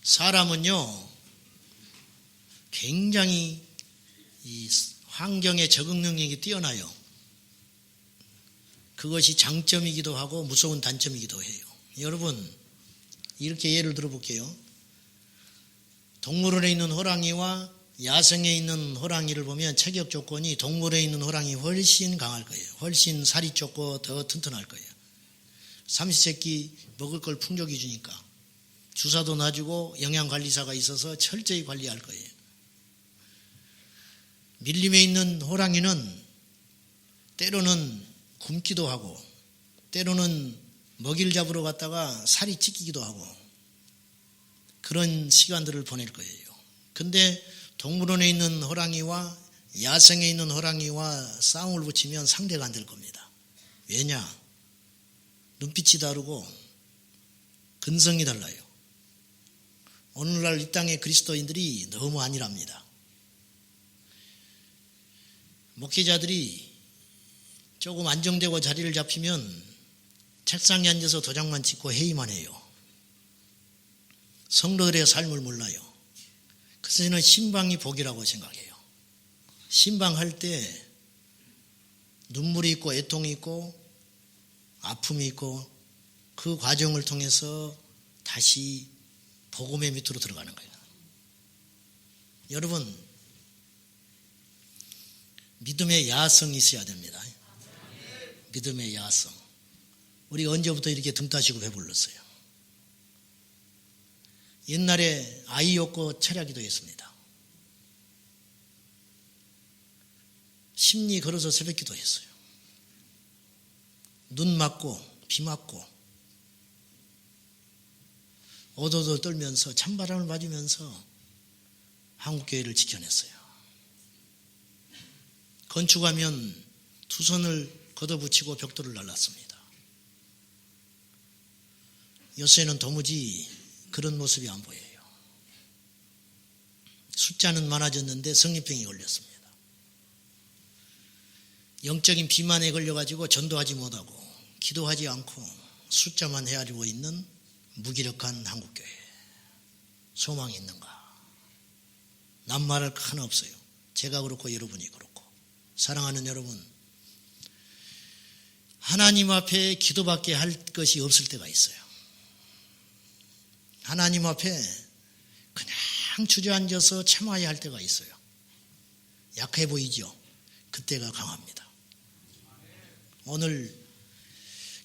사람은요, 굉장히 이 환경에 적응 능력이 뛰어나요. 그것이 장점이기도 하고 무서운 단점이기도 해요. 여러분, 이렇게 예를 들어볼게요. 동물원에 있는 호랑이와 야생에 있는 호랑이를 보면 체격 조건이 동물원에 있는 호랑이 훨씬 강할 거예요. 훨씬 살이 좁고 더 튼튼할 거예요. 삼시세끼 먹을 걸 풍족히 주니까 주사도 놔주고 영양관리사가 있어서 철저히 관리할 거예요. 밀림에 있는 호랑이는 때로는 굶기도 하고 때로는 먹이를 잡으러 갔다가 살이 찢기기도 하고 그런 시간들을 보낼 거예요. 근데 동물원에 있는 호랑이와 야생에 있는 호랑이와 싸움을 붙이면 상대가 안 될 겁니다. 왜냐? 눈빛이 다르고 근성이 달라요. 오늘날 이 땅의 그리스도인들이 너무 안일합니다. 목회자들이 조금 안정되고 자리를 잡히면 책상에 앉아서 도장만 찍고 회의만 해요. 성도들의 삶을 몰라요. 그래서 저는 신방이 복이라고 생각해요. 신방할 때 눈물이 있고 애통이 있고 아픔이 있고 그 과정을 통해서 다시 복음의 밑으로 들어가는 거예요. 여러분, 믿음의 야성이 있어야 됩니다. 믿음의 야성. 우리 언제부터 이렇게 등 따시고 배불렀어요? 옛날에 아이 없고 철야기도 했습니다. 심리 걸어서 새벽기도 했어요. 눈 맞고 비 맞고 오도도 떨면서 찬바람을 맞으면서 한국교회를 지켜냈어요. 건축하면 두 손을 걷어붙이고 벽돌을 날랐습니다. 요새는 도무지 그런 모습이 안 보여요. 숫자는 많아졌는데 성립병이 걸렸습니다. 영적인 비만에 걸려가지고 전도하지 못하고 기도하지 않고 숫자만 헤아리고 있는 무기력한 한국교회. 소망이 있는가? 남 말할 거 하나 없어요. 제가 그렇고 여러분이 그렇고. 사랑하는 여러분, 하나님 앞에 기도밖에 할 것이 없을 때가 있어요. 하나님 앞에 그냥 주저앉아서 참아야 할 때가 있어요. 약해 보이죠? 그때가 강합니다. 오늘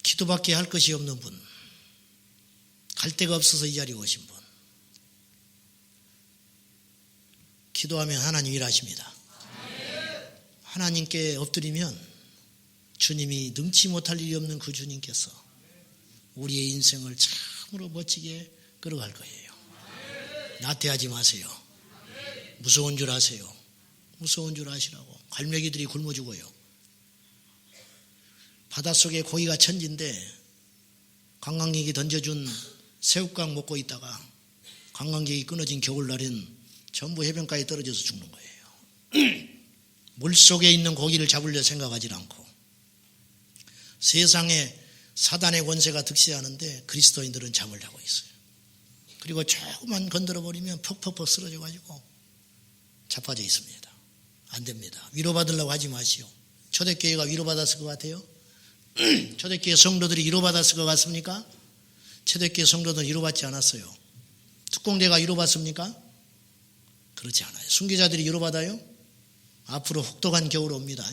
기도밖에 할 것이 없는 분, 갈 데가 없어서 이 자리에 오신 분, 기도하면 하나님 일하십니다. 하나님께 엎드리면 주님이 능치 못할 일이 없는 그 주님께서 우리의 인생을 참으로 멋지게 끌어갈 거예요. 나태하지 마세요. 무서운 줄 아세요. 무서운 줄 아시라고. 갈매기들이 굶어 죽어요. 바닷속에 고기가 천지인데 관광객이 던져준 새우깡 먹고 있다가 관광객이 끊어진 겨울날엔 전부 해변가에 떨어져서 죽는 거예요. 물속에 있는 고기를 잡으려 생각하지 않고 세상에 사단의 권세가 득세하는데 그리스도인들은 잠을 자고 있어요. 그리고 조금만 건드려버리면 퍽퍽퍽 쓰러져가지고 자빠져 있습니다. 안 됩니다. 위로받으려고 하지 마시오. 초대교회가 위로받았을 것 같아요? 초대교회 성도들이 위로받았을 것 같습니까? 초대교회 성도들은 위로받지 않았어요. 특공대가 위로받습니까? 그렇지 않아요. 순교자들이 위로받아요? 앞으로 혹독한 겨울이 옵니다.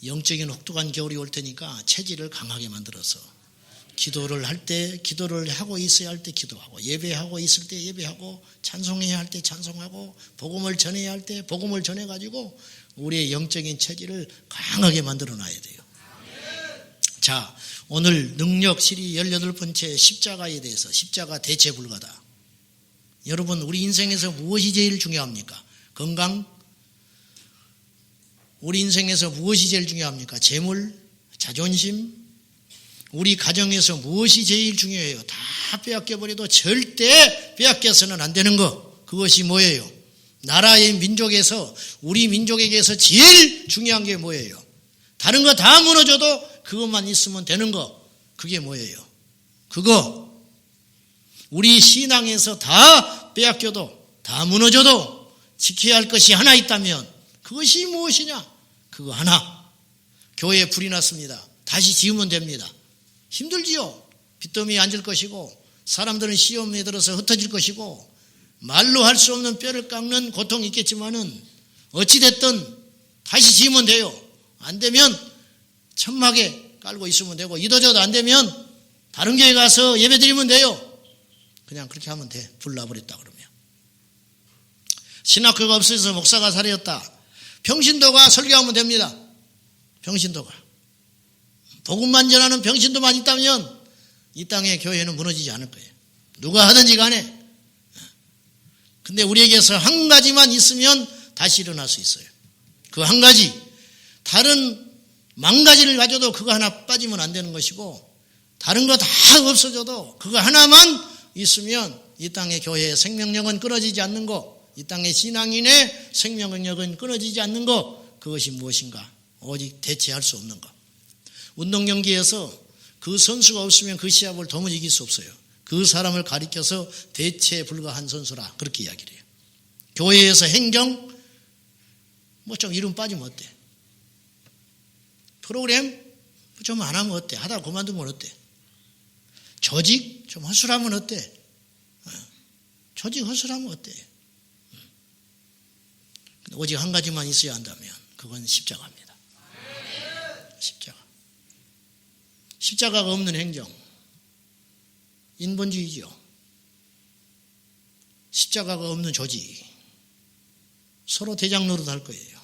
영적인 혹독한 겨울이 올 테니까 체질을 강하게 만들어서 기도를 할 때 기도를 하고 있어야 할 때 기도하고 예배하고 있을 때 예배하고 찬송해야 할 때 찬송하고 복음을 전해야 할 때 복음을 전해가지고 우리의 영적인 체질을 강하게 만들어 놔야 돼요. 자, 오늘 능력실이 18번째 십자가에 대해서 십자가 대체 불가다. 여러분, 우리 인생에서 무엇이 제일 중요합니까? 건강? 우리 인생에서 무엇이 제일 중요합니까? 재물? 자존심? 우리 가정에서 무엇이 제일 중요해요? 다 빼앗겨버려도 절대 빼앗겨서는 안 되는 것. 그것이 뭐예요? 나라의 민족에서 우리 민족에게서 제일 중요한 게 뭐예요? 다른 거 다 무너져도 그것만 있으면 되는 거. 그게 뭐예요? 그거 우리 신앙에서 다 빼앗겨도 다 무너져도 지켜야 할 것이 하나 있다면 그것이 무엇이냐? 그거 하나. 교회에 불이 났습니다. 다시 지으면 됩니다. 힘들지요. 빚더미에 앉을 것이고 사람들은 시험에 들어서 흩어질 것이고 말로 할 수 없는 뼈를 깎는 고통이 있겠지만은 어찌됐든 다시 지으면 돼요. 안 되면 천막에 깔고 있으면 되고 이도저도 안 되면 다른 교회 가서 예배 드리면 돼요. 그냥 그렇게 하면 돼. 불 나버렸다 그러면. 신학교가 없어져서 목사가 사려졌다. 평신도가 설교하면 됩니다. 평신도가. 복음만 전하는 평신도만 있다면 이 땅의 교회는 무너지지 않을 거예요. 누가 하든지 간에. 근데 우리에게서 한 가지만 있으면 다시 일어날 수 있어요. 그 한 가지. 다른 만 가지를 가져도 그거 하나 빠지면 안 되는 것이고 다른 거 다 없어져도 그거 하나만 있으면 이 땅의 교회의 생명력은 끊어지지 않는 거, 이 땅의 신앙인의 생명력은 끊어지지 않는 거, 그것이 무엇인가? 오직 대체할 수 없는 것. 운동 경기에서 그 선수가 없으면 그 시합을 도무지 이길 수 없어요. 그 사람을 가리켜서 대체에 불과한 선수라 그렇게 이야기를 해요. 교회에서 행정 뭐 좀 이름 빠지면 어때? 프로그램 좀 안 하면 어때? 하다 그만두면 어때? 조직 좀 허술하면 어때? 조직 허술하면 어때? 오직 한 가지만 있어야 한다면 그건 십자가입니다. 십자가. 십자가가 없는 행정 인본주의죠. 십자가가 없는 조직 서로 대장 노릇 할 거예요.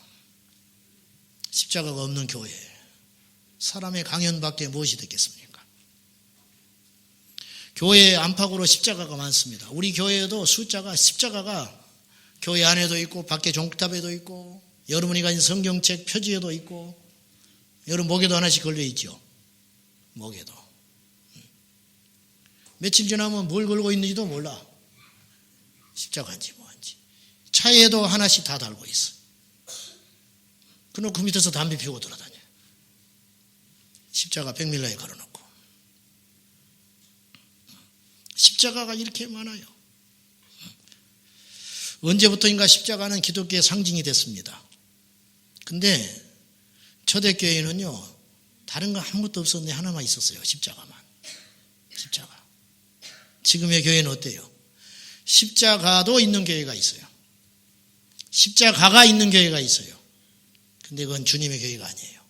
십자가가 없는 교회 사람의 강연밖에 무엇이 되겠습니까? 교회 안팎으로 십자가가 많습니다. 우리 교회에도 숫자가 십자가가 교회 안에도 있고 밖에 종탑에도 있고 여러분이 가진 성경책 표지에도 있고 여러분 목에도 하나씩 걸려 있죠. 목에도. 며칠 지나면 뭘 걸고 있는지도 몰라. 십자가인지 뭐인지. 차에도 하나씩 다 달고 있어. 그놓고 그 밑에서 담배 피우고 돌아다녀. 십자가 백밀라에 걸어놓고. 십자가가 이렇게 많아요. 언제부터인가 십자가는 기독교의 상징이 됐습니다. 근데 초대교회는요, 다른 거 아무것도 없었는데 하나만 있었어요. 십자가만. 십자가. 지금의 교회는 어때요? 십자가도 있는 교회가 있어요. 십자가가 있는 교회가 있어요. 근데 그건 주님의 교회가 아니에요.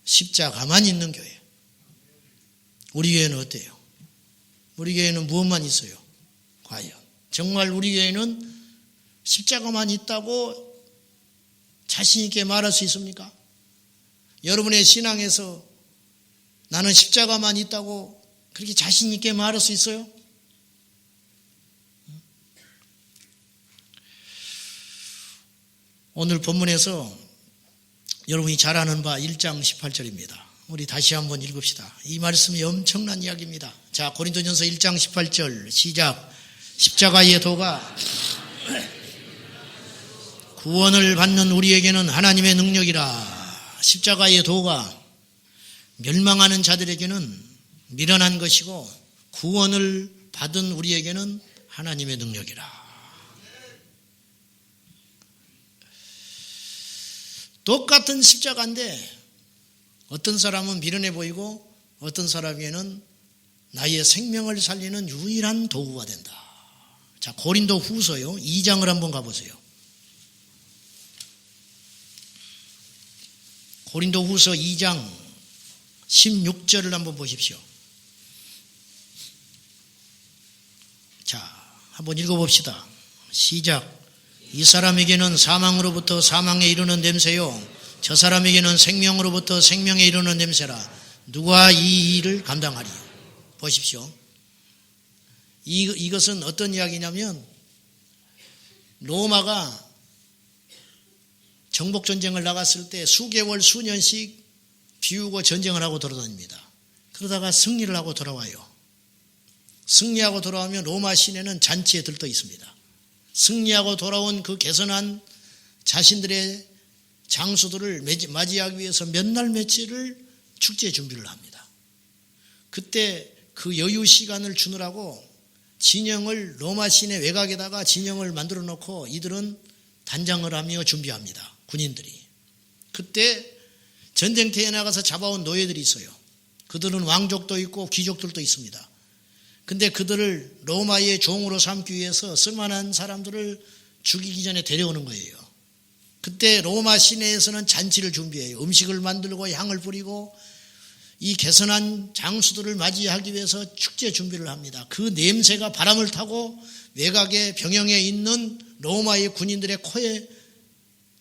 십자가만 있는 교회. 우리 교회는 어때요? 우리 교회는 무엇만 있어요? 과연 정말 우리 교회는 십자가만 있다고 자신 있게 말할 수 있습니까? 여러분의 신앙에서 나는 십자가만 있다고 그렇게 자신 있게 말할 수 있어요? 오늘 본문에서 여러분이 잘 아는 바 1장 18절입니다. 우리 다시 한번 읽읍시다. 이 말씀이 엄청난 이야기입니다. 자, 고린도전서 1장 18절 시작. 십자가의 도가 구원을 받는 우리에게는 하나님의 능력이라. 십자가의 도가 멸망하는 자들에게는 미련한 것이고 구원을 받은 우리에게는 하나님의 능력이라. 똑같은 십자가인데 어떤 사람은 미련해 보이고 어떤 사람에게는 나의 생명을 살리는 유일한 도구가 된다. 자, 고린도 후서요. 2장을 한번 가보세요. 고린도 후서 2장 16절을 한번 보십시오. 자, 한번 읽어봅시다. 시작. 이 사람에게는 사망으로부터 사망에 이르는 냄새요, 저 사람에게는 생명으로부터 생명에 이르는 냄새라. 누가 이 일을 감당하리요? 보십시오. 이것은 어떤 이야기냐면 로마가 정복전쟁을 나갔을 때 수개월 수년씩 비우고 전쟁을 하고 돌아다닙니다. 그러다가 승리를 하고 돌아와요. 승리하고 돌아오면 로마 시내는 잔치에 들떠 있습니다. 승리하고 돌아온 그 개선한 자신들의 장수들을 맞이하기 위해서 몇 날 며칠을 축제 준비를 합니다. 그때 그 여유 시간을 주느라고 진영을 로마 시내 외곽에다가 진영을 만들어 놓고 이들은 단장을 하며 준비합니다. 군인들이. 그때 전쟁터에 나가서 잡아온 노예들이 있어요. 그들은 왕족도 있고 귀족들도 있습니다. 근데 그들을 로마의 종으로 삼기 위해서 쓸만한 사람들을 죽이기 전에 데려오는 거예요. 그때 로마 시내에서는 잔치를 준비해요. 음식을 만들고 향을 뿌리고 이 개선한 장수들을 맞이하기 위해서 축제 준비를 합니다. 그 냄새가 바람을 타고 외곽의 병영에 있는 로마의 군인들의 코에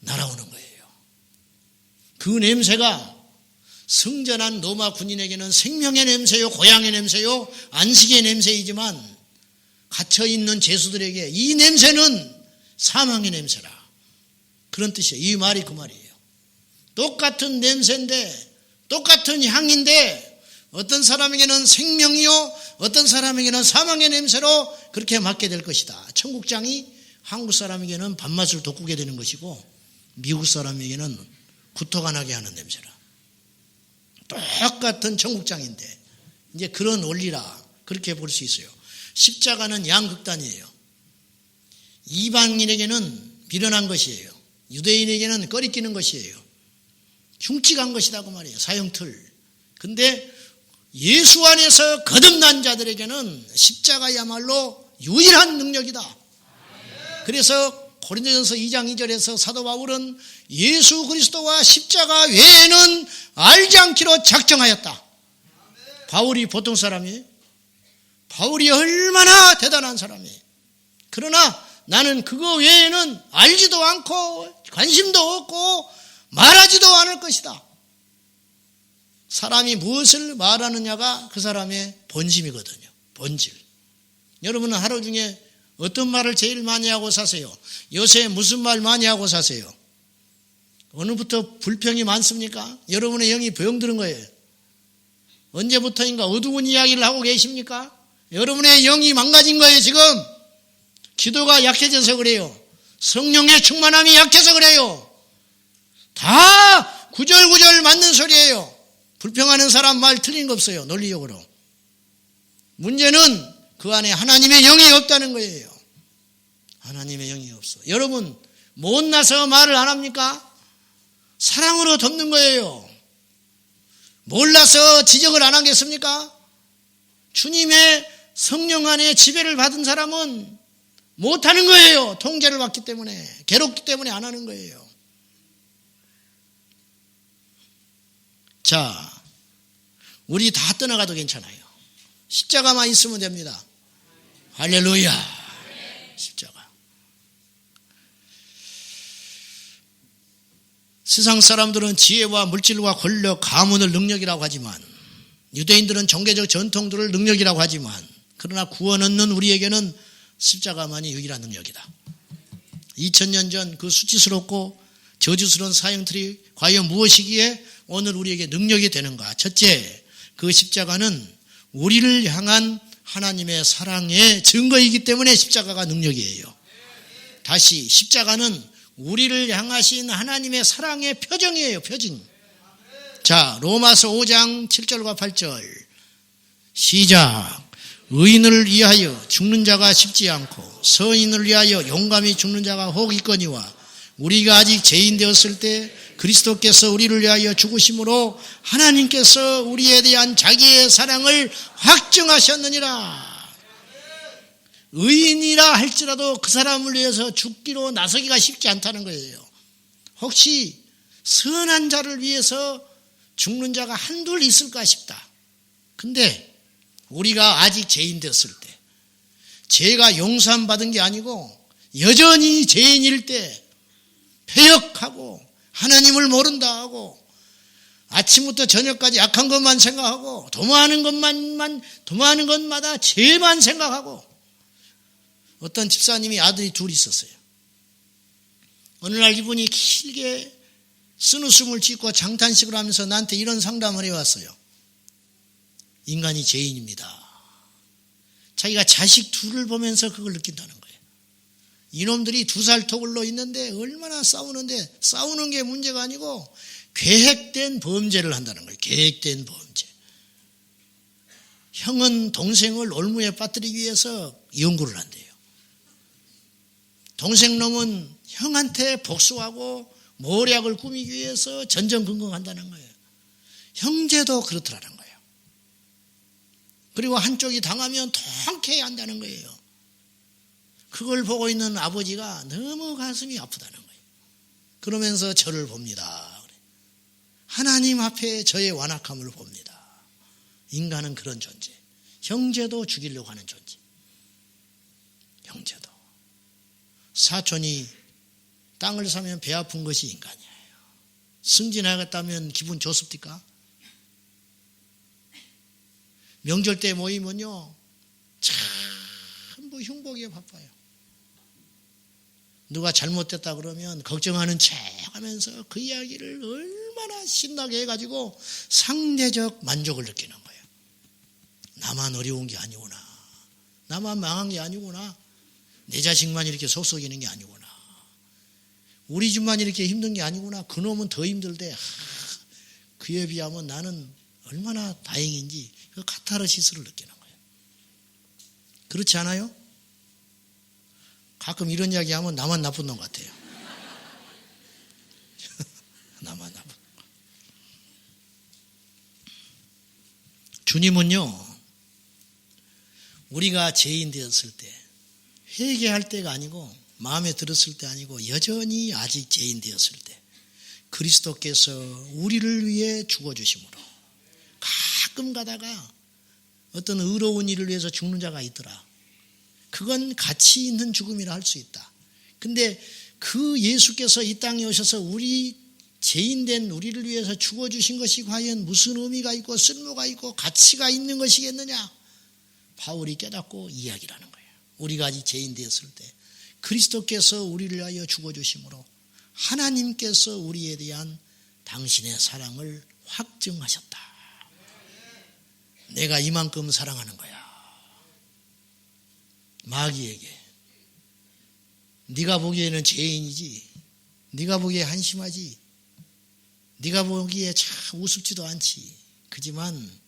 날아오는 거예요. 그 냄새가 성전한 로마 군인에게는 생명의 냄새요, 고향의 냄새요, 안식의 냄새이지만 갇혀있는 죄수들에게 이 냄새는 사망의 냄새라. 그런 뜻이에요. 이 말이 그 말이에요. 똑같은 냄새인데, 똑같은 향인데 어떤 사람에게는 생명이요, 어떤 사람에게는 사망의 냄새로 그렇게 맡게 될 것이다. 청국장이 한국 사람에게는 밥맛을 돋구게 되는 것이고 미국 사람에게는 구토가 나게 하는 냄새라. 똑같은 청국장인데 이제 그런 원리라 그렇게 볼 수 있어요. 십자가는 양극단이에요. 이방인에게는 미련한 것이에요. 유대인에게는 꺼리끼는 것이에요. 흉측한 것이다 그 말이에요. 사형틀. 근데 예수 안에서 거듭난 자들에게는 십자가야말로 유일한 능력이다. 그래서 고린도전서 2장 2절에서 사도 바울은 예수 그리스도와 십자가 외에는 알지 않기로 작정하였다. 바울이 보통 사람이에요. 바울이 얼마나 대단한 사람이에요. 그러나 나는 그거 외에는 알지도 않고 관심도 없고 말하지도 않을 것이다. 사람이 무엇을 말하느냐가 그 사람의 본심이거든요. 본질. 여러분은 하루 중에 어떤 말을 제일 많이 하고 사세요? 요새 무슨 말 많이 하고 사세요? 어느부터 불평이 많습니까? 여러분의 영이 병드는 거예요. 언제부터인가 어두운 이야기를 하고 계십니까? 여러분의 영이 망가진 거예요 지금. 기도가 약해져서 그래요. 성령의 충만함이 약해서 그래요. 다 구절구절 맞는 소리예요. 불평하는 사람 말 틀린 거 없어요. 논리적으로. 문제는 그 안에 하나님의 영이 없다는 거예요. 하나님의 영이 없어. 여러분 못나서 말을 안 합니까? 사랑으로 돕는 거예요. 몰라서 지적을 안 하겠습니까? 주님의 성령 안에 지배를 받은 사람은 못하는 거예요. 통제를 받기 때문에, 괴롭기 때문에 안 하는 거예요. 자, 우리 다 떠나가도 괜찮아요. 십자가만 있으면 됩니다. 할렐루야. 십자가. 세상 사람들은 지혜와 물질과 권력, 가문을 능력이라고 하지만, 유대인들은 종교적 전통들을 능력이라고 하지만, 그러나 구원 얻는 우리에게는 십자가만이 유일한 능력이다. 2000년 전 그 수치스럽고 저주스러운 사형틀이 과연 무엇이기에 오늘 우리에게 능력이 되는가? 첫째, 그 십자가는 우리를 향한 하나님의 사랑의 증거이기 때문에 십자가가 능력이에요. 다시 십자가는 우리를 향하신 하나님의 사랑의 표정이에요. 표정. 자, 로마서 5장 7절과 8절 시작. 의인을 위하여 죽는 자가 쉽지 않고 서인을 위하여 용감히 죽는 자가 혹 있거니와 우리가 아직 죄인 되었을 때 그리스도께서 우리를 위하여 죽으심으로 하나님께서 우리에 대한 자기의 사랑을 확증하셨느니라. 의인이라 할지라도 그 사람을 위해서 죽기로 나서기가 쉽지 않다는 거예요. 혹시 선한 자를 위해서 죽는 자가 한둘 있을까 싶다. 근데 우리가 아직 죄인 되었을 때, 죄가 용서받은 게 아니고 여전히 죄인일 때 패역하고 하나님을 모른다 하고 아침부터 저녁까지 악한 것만 생각하고 도모하는 것마다 죄만 생각하고. 어떤 집사님이 아들이 둘 있었어요. 어느 날 이분이 길게 쓴웃음을 짓고 장탄식을 하면서 나한테 이런 상담을 해왔어요. 인간이 죄인입니다. 자기가 자식 둘을 보면서 그걸 느낀다는 거예요. 이놈들이 2살 터울로 있는데 얼마나 싸우는데 싸우는 게 문제가 아니고 계획된 범죄를 한다는 거예요. 계획된 범죄. 형은 동생을 올무에 빠뜨리기 위해서 연구를 한대요. 동생 놈은 형한테 복수하고 모략을 꾸미기 위해서 전전긍긍한다는 거예요. 형제도 그렇더라는 거예요. 그리고 한쪽이 당하면 통쾌해 한다는 거예요. 그걸 보고 있는 아버지가 너무 가슴이 아프다는 거예요. 그러면서 저를 봅니다. 하나님 앞에 저의 완악함을 봅니다. 인간은 그런 존재. 형제도 죽이려고 하는 존재. 형제도. 사촌이 땅을 사면 배 아픈 것이 인간이에요. 승진하겠다면 기분 좋습니까? 명절 때 모이면요, 전부 흉보기에 바빠요. 누가 잘못됐다 그러면 걱정하는 척 하면서 그 이야기를 얼마나 신나게 해가지고 상대적 만족을 느끼는 거예요. 나만 어려운 게 아니구나. 나만 망한 게 아니구나. 내 자식만 이렇게 속썩이는 게 아니구나. 우리 집만 이렇게 힘든 게 아니구나. 그놈은 더 힘들대. 그에 비하면 나는 얼마나 다행인지 그 카타르시스를 느끼는 거예요. 그렇지 않아요? 가끔 이런 이야기 하면 나만 나쁜 놈 같아요. 나만 나쁜 놈. 주님은요, 우리가 죄인 되었을 때, 회개할 때가 아니고 마음에 들었을 때 아니고 여전히 아직 죄인 되었을 때 그리스도께서 우리를 위해 죽어주심으로 가끔 가다가 어떤 의로운 일을 위해서 죽는 자가 있더라. 그건 가치 있는 죽음이라 할 수 있다. 근데 그 예수께서 이 땅에 오셔서 우리 죄인된 우리를 위해서 죽어주신 것이 과연 무슨 의미가 있고 쓸모가 있고 가치가 있는 것이겠느냐? 바울이 깨닫고 이야기를 하는 거예요. 우리가 아직 죄인 되었을 때 그리스도께서 우리를 위하여 죽어주심으로 하나님께서 우리에 대한 당신의 사랑을 확증하셨다. 내가 이만큼 사랑하는 거야. 마귀에게. 네가 보기에는 죄인이지. 네가 보기에 한심하지. 네가 보기에 참 우습지도 않지. 그지만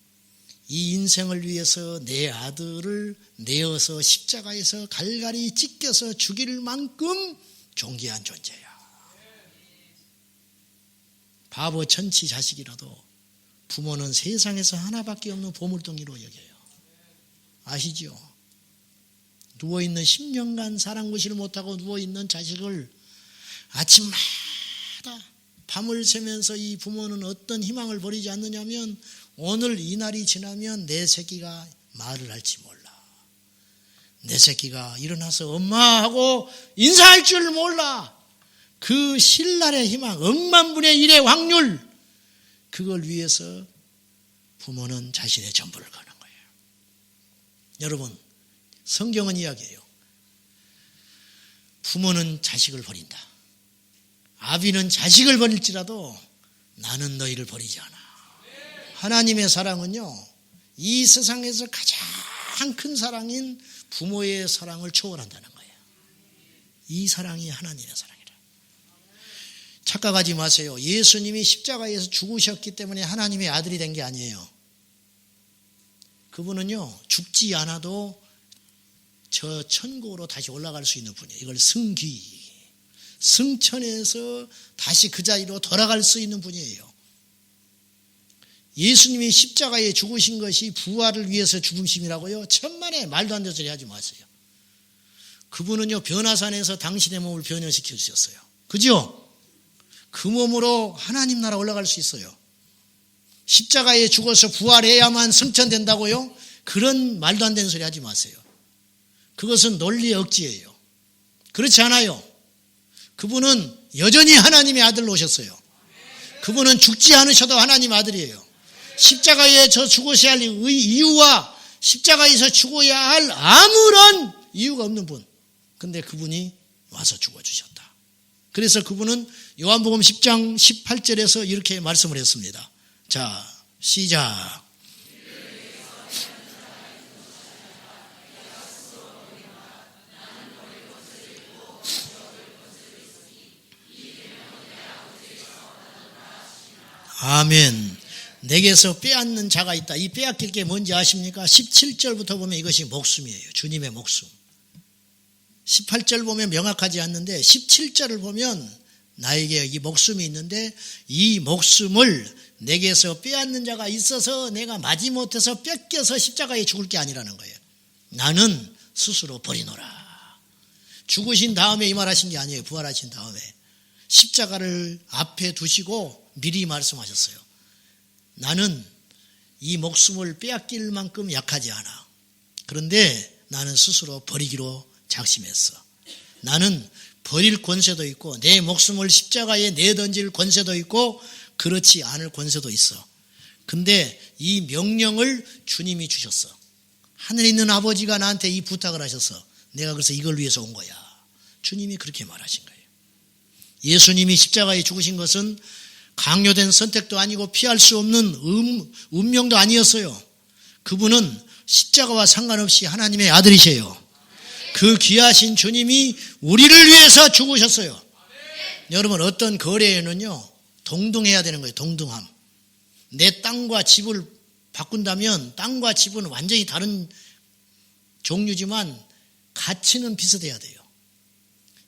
이 인생을 위해서 내 아들을 내어서 십자가에서 갈갈이 찢겨서 죽일 만큼 존귀한 존재야. 바보 천치 자식이라도 부모는 세상에서 하나밖에 없는 보물덩이로 여겨요. 아시죠? 누워있는 10년간 사랑구실을 못하고 누워있는 자식을 아침마다 밤을 새면서 이 부모는 어떤 희망을 버리지 않느냐면 오늘 이 날이 지나면 내 새끼가 말을 할지 몰라. 내 새끼가 일어나서 엄마하고 인사할 줄 몰라. 그 신랄의 희망, 억만분의 1의 확률, 그걸 위해서 부모는 자신의 전부를 거는 거예요. 여러분, 성경은 이야기해요. 부모는 자식을 버린다. 아비는 자식을 버릴지라도 나는 너희를 버리지 않아. 하나님의 사랑은요, 이 세상에서 가장 큰 사랑인 부모의 사랑을 초월한다는 거예요. 이 사랑이 하나님의 사랑이라. 착각하지 마세요. 예수님이 십자가에서 죽으셨기 때문에 하나님의 아들이 된 게 아니에요. 그분은요, 죽지 않아도 저 천국으로 다시 올라갈 수 있는 분이에요. 이걸 승귀, 승천해서 다시 그 자리로 돌아갈 수 있는 분이에요. 예수님이 십자가에 죽으신 것이 부활을 위해서 죽으심이라고요? 천만에 말도 안 되는 소리 하지 마세요. 그분은요, 변화산에서 당신의 몸을 변형시켜 주셨어요. 그죠? 그 몸으로 하나님 나라 올라갈 수 있어요. 십자가에 죽어서 부활해야만 승천된다고요? 그런 말도 안 되는 소리 하지 마세요. 그것은 논리의 억지예요. 그렇지 않아요. 그분은 여전히 하나님의 아들로 오셨어요. 그분은 죽지 않으셔도 하나님 아들이에요. 십자가에서 죽으셔야 할 이유와 십자가에서 죽어야 할 아무런 이유가 없는 분. 근데 그분이 와서 죽어주셨다. 그래서 그분은 요한복음 10장 18절에서 이렇게 말씀을 했습니다. 자, 시작. 아멘. 내게서 빼앗는 자가 있다. 이 빼앗길 게 뭔지 아십니까? 17절부터 보면 이것이 목숨이에요. 주님의 목숨. 18절 보면 명확하지 않는데 17절을 보면 나에게 이 목숨이 있는데 이 목숨을 내게서 빼앗는 자가 있어서 내가 마지못해서 뺏겨서 십자가에 죽을 게 아니라는 거예요. 나는 스스로 버리노라. 죽으신 다음에 이 말하신 게 아니에요. 부활하신 다음에. 십자가를 앞에 두시고 미리 말씀하셨어요. 나는 이 목숨을 빼앗길 만큼 약하지 않아. 그런데 나는 스스로 버리기로 작심했어. 나는 버릴 권세도 있고 내 목숨을 십자가에 내던질 권세도 있고 그렇지 않을 권세도 있어. 근데 이 명령을 주님이 주셨어. 하늘에 있는 아버지가 나한테 이 부탁을 하셔서 내가 그래서 이걸 위해서 온 거야. 주님이 그렇게 말하신 거예요. 예수님이 십자가에 죽으신 것은 강요된 선택도 아니고 피할 수 없는 운명도 아니었어요. 그분은 십자가와 상관없이 하나님의 아들이세요. 그 귀하신 주님이 우리를 위해서 죽으셨어요. 여러분 어떤 거래에는요 동등해야 되는 거예요. 동등함. 내 땅과 집을 바꾼다면 땅과 집은 완전히 다른 종류지만 가치는 비슷해야 돼요.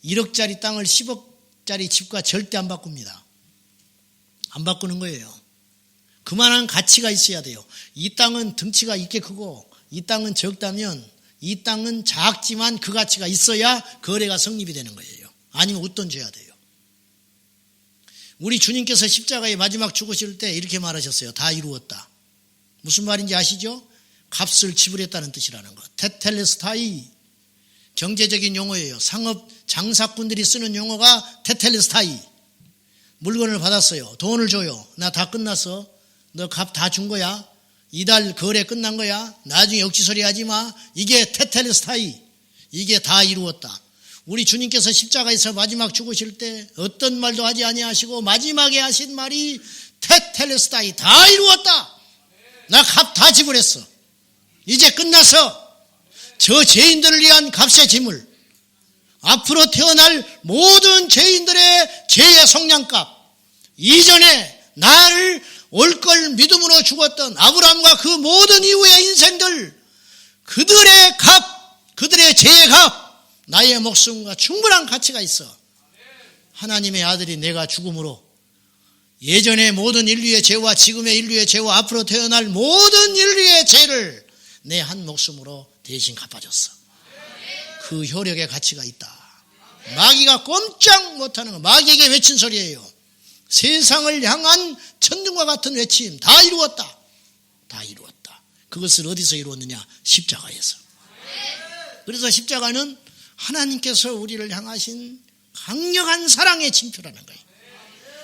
1억짜리 땅을 10억짜리 집과 절대 안 바꿉니다. 안 바꾸는 거예요. 그만한 가치가 있어야 돼요. 이 땅은 덩치가 있게 크고 이 땅은 적다면 이 땅은 작지만 그 가치가 있어야 거래가 성립이 되는 거예요. 아니면 웃돈 줘야 돼요. 우리 주님께서 십자가에 마지막 죽으실 때 이렇게 말하셨어요. 다 이루었다. 무슨 말인지 아시죠? 값을 지불했다는 뜻이라는 것. 테텔레스타이. 경제적인 용어예요. 상업 장사꾼들이 쓰는 용어가 테텔레스타이. 물건을 받았어요. 돈을 줘요. 나 다 끝났어. 너 값 다 준 거야. 이달 거래 끝난 거야. 나중에 억지소리 하지 마. 이게 테텔레스타이. 이게 다 이루었다. 우리 주님께서 십자가에서 마지막 죽으실 때 어떤 말도 하지 아니하시고 마지막에 하신 말이 테텔레스타이. 다 이루었다. 나 값 다 지불했어. 이제 끝났어. 저 죄인들을 위한 값의 지물. 앞으로 태어날 모든 죄인들의 죄의 속량값. 이전에 나를 올 걸 믿음으로 죽었던 아브라함과 그 모든 이후의 인생들, 그들의 값, 그들의 죄의 값, 나의 목숨과 충분한 가치가 있어. 하나님의 아들이 내가 죽음으로 예전의 모든 인류의 죄와 지금의 인류의 죄와 앞으로 태어날 모든 인류의 죄를 내 한 목숨으로 대신 갚아줬어. 그 효력의 가치가 있다. 마귀가 꼼짝 못하는 거. 마귀에게 외친 소리예요. 세상을 향한 천둥과 같은 외침. 다 이루었다. 다 이루었다. 그것을 어디서 이루었느냐? 십자가에서. 그래서 십자가는 하나님께서 우리를 향하신 강력한 사랑의 징표라는 거예요.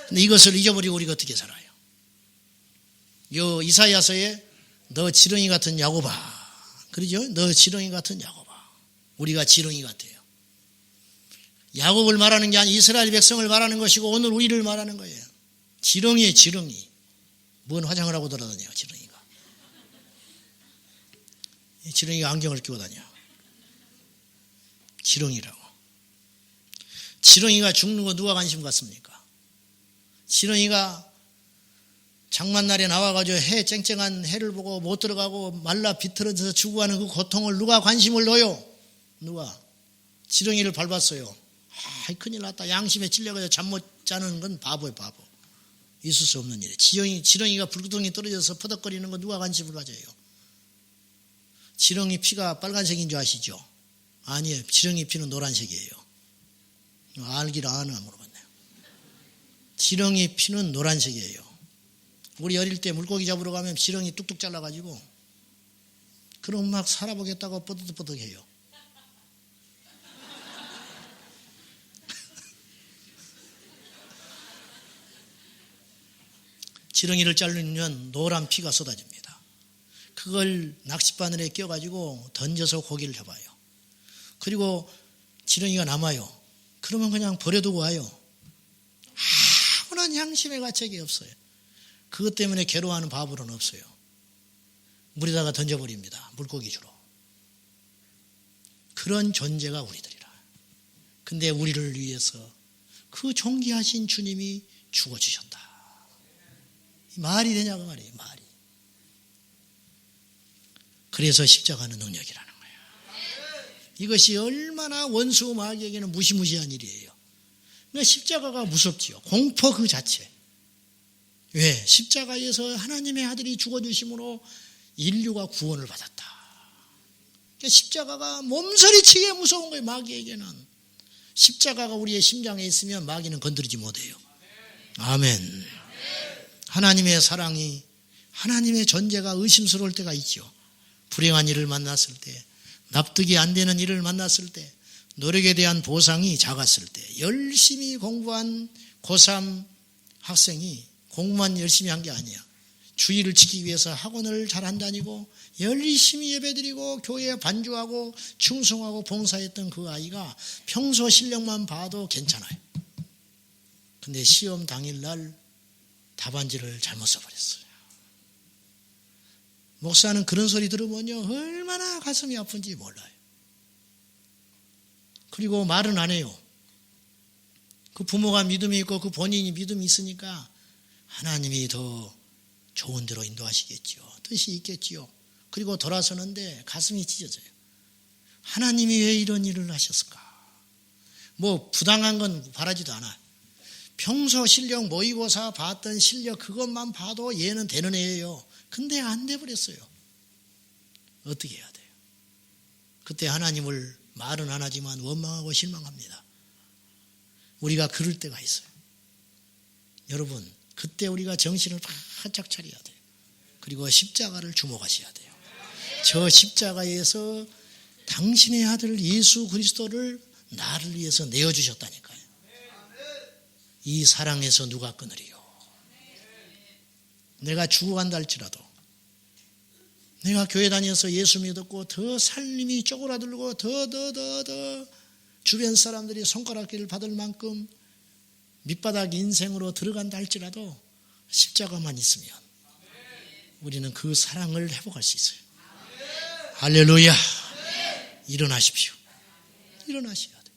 근데 이것을 잊어버리고 우리가 어떻게 살아요? 요 이사야서에 너 지렁이 같은 야곱아. 그러죠? 너 지렁이 같은 야곱아. 우리가 지렁이 같아요. 야곱을 말하는 게 아니라 이스라엘 백성을 말하는 것이고 오늘 우리를 말하는 거예요. 지렁이에 지렁이. 뭔 화장을 하고 돌아다녀요, 지렁이가. 지렁이가 안경을 끼고 다녀. 지렁이라고. 지렁이가 죽는 거 누가 관심 갖습니까? 지렁이가 장맛날에 나와가지고 해 쨍쨍한 해를 보고 못 들어가고 말라 비틀어져서 죽어가는 그 고통을 누가 관심을 둬요? 누가? 지렁이를 밟았어요. 큰일 났다. 양심에 찔려가지고 잠 못 자는 건 바보예요, 바보. 있을 수 없는 일이에요. 지렁이가 불구덩이 떨어져서 퍼덕거리는 건 누가 관심을 가져요? 지렁이 피가 빨간색인 줄 아시죠? 아니에요. 지렁이 피는 노란색이에요. 알기를 아나 물어봤네요. 지렁이 피는 노란색이에요. 우리 어릴 때 물고기 잡으러 가면 지렁이 뚝뚝 잘라가지고 그럼 막 살아보겠다고 뻐득뻐득해요. 지렁이를 자르면 노란 피가 쏟아집니다. 그걸 낚싯바늘에 껴가지고 던져서 고기를 잡아요. 그리고 지렁이가 남아요. 그러면 그냥 버려두고 와요. 아무런 양심의 가책이 없어요. 그것 때문에 괴로워하는 바보는 없어요. 물에다가 던져버립니다. 물고기 주로. 그런 존재가 우리들이라. 근데 우리를 위해서 그 존귀하신 주님이 죽어주셨다. 말이 되냐고 말이에요. 말이. 그래서 십자가는 능력이라는 거예요. 이것이 얼마나 원수 마귀에게는 무시무시한 일이에요. 그러니까 십자가가 무섭지요. 공포 그 자체. 왜? 십자가에서 하나님의 아들이 죽어주심으로 인류가 구원을 받았다. 그러니까 십자가가 몸서리치게 무서운 거예요. 마귀에게는. 십자가가 우리의 심장에 있으면 마귀는 건드리지 못해요. 아멘. 하나님의 사랑이, 하나님의 존재가 의심스러울 때가 있죠. 불행한 일을 만났을 때, 납득이 안 되는 일을 만났을 때, 노력에 대한 보상이 작았을 때, 열심히 공부한 고3 학생이 공부만 열심히 한 게 아니야. 주의를 지키기 위해서 학원을 잘 안 다니고 열심히 예배드리고 교회에 반주하고 충성하고 봉사했던 그 아이가 평소 실력만 봐도 괜찮아요. 근데 시험 당일날 답안지를 잘못 써버렸어요. 목사는 그런 소리 들으면요 얼마나 가슴이 아픈지 몰라요. 그리고 말은 안 해요. 그 부모가 믿음이 있고 그 본인이 믿음이 있으니까 하나님이 더 좋은 대로 인도하시겠지요. 뜻이 있겠지요. 그리고 돌아서는데 가슴이 찢어져요. 하나님이 왜 이런 일을 하셨을까? 뭐 부당한 건 바라지도 않아. 평소 실력 모의고사 봤던 실력 그것만 봐도 얘는 되는 애예요. 근데 안 돼버렸어요. 어떻게 해야 돼요? 그때 하나님을 말은 안 하지만 원망하고 실망합니다. 우리가 그럴 때가 있어요. 여러분 그때 우리가 정신을 바짝 차려야 돼요. 그리고 십자가를 주목하셔야 돼요. 저 십자가에서 당신의 아들 예수 그리스도를 나를 위해서 내어주셨다니까요. 이 사랑에서 누가 끊으리요? 내가 죽어간다 할지라도 내가 교회 다녀서 예수 믿었고 더 살림이 쪼그라들고 더 주변 사람들이 손가락질을 받을 만큼 밑바닥 인생으로 들어간다 할지라도 십자가만 있으면 우리는 그 사랑을 회복할 수 있어요. 할렐루야. 일어나십시오. 일어나셔야 돼요.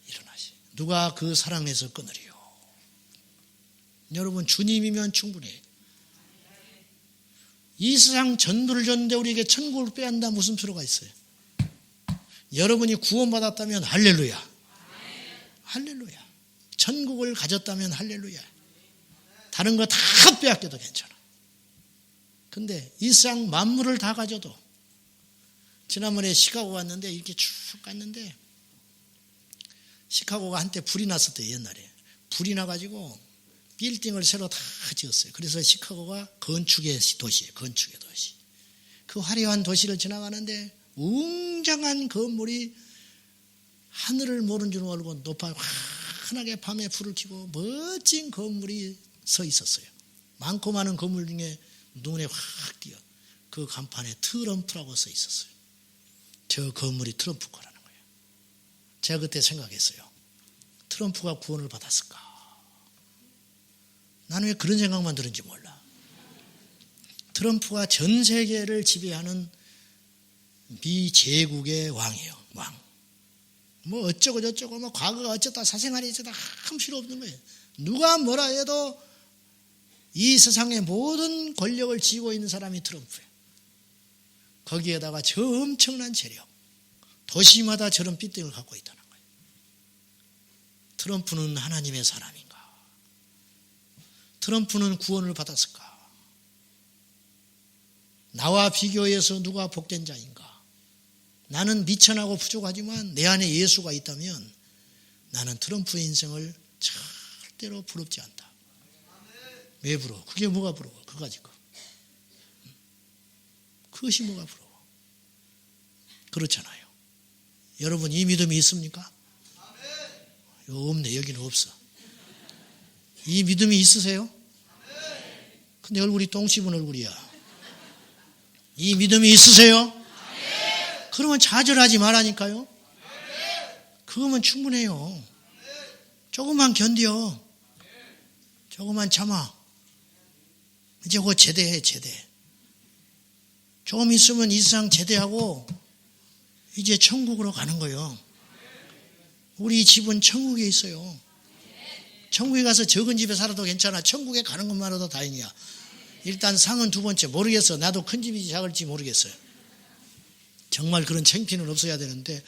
일어나시. 누가 그 사랑에서 끊으리요? 여러분 주님이면 충분해요. 이 세상 전부를 줬는데 우리에게 천국을 빼앗는다 무슨 필요가 있어요? 여러분이 구원받았다면 할렐루야. 할렐루야. 천국을 가졌다면 할렐루야. 다른 거 다 빼앗겨도 괜찮아. 근데 이 세상 만물을 다 가져도 지난번에 시카고 갔는데 이렇게 쭉 갔는데 시카고가 한때 불이 났었대요. 옛날에. 불이 나가지고 빌딩을 새로 다 지었어요. 그래서 시카고가 건축의 도시예요. 건축의 도시. 그 화려한 도시를 지나가는데 웅장한 건물이 하늘을 모른 줄 모르고 높아 환하게 밤에 불을 켜고 멋진 건물이 서 있었어요. 많고 많은 건물 중에 눈에 확 띄어 그 간판에 트럼프라고 써 있었어요. 저 건물이 트럼프 거라는 거예요. 제가 그때 생각했어요. 트럼프가 구원을 받았을까? 나는 왜 그런 생각만 들은지 몰라. 트럼프가 전 세계를 지배하는 미 제국의 왕이에요. 왕. 뭐 어쩌고 저쩌고 뭐 과거가 어쩌다 사생활이 어쩌다 한 필요 없는 거예요. 누가 뭐라 해도 이 세상의 모든 권력을 쥐고 있는 사람이 트럼프예요. 거기에다가 저 엄청난 재력, 도시마다 저런 빌딩을 갖고 있다는 거예요. 트럼프는 하나님의 사람인가? 트럼프는 구원을 받았을까? 나와 비교해서 누가 복된 자인가? 나는 미천하고 부족하지만 내 안에 예수가 있다면 나는 트럼프의 인생을 절대로 부럽지 않다. 왜 부러워? 그게 뭐가 부러워? 그거 가지고. 그것이 뭐가 부러워? 그렇잖아요. 여러분 이 믿음이 있습니까? 없네. 여기는 없어. 이 믿음이 있으세요? 근데 얼굴이 똥 씹은 얼굴이야. 이 믿음이 있으세요? 그러면 좌절하지 말라니까요. 그거면 충분해요. 조금만 견뎌. 조금만 참아. 이제 그거 제대해, 제대. 조금 있으면 이 세상 제대하고 이제 천국으로 가는 거예요. 우리 집은 천국에 있어요. 천국에 가서 적은 집에 살아도 괜찮아. 천국에 가는 것만으로도 다행이야. 일단 상은 두 번째. 모르겠어. 나도 큰 집인지 작을지 모르겠어요. 정말 그런 창피는 없어야 되는데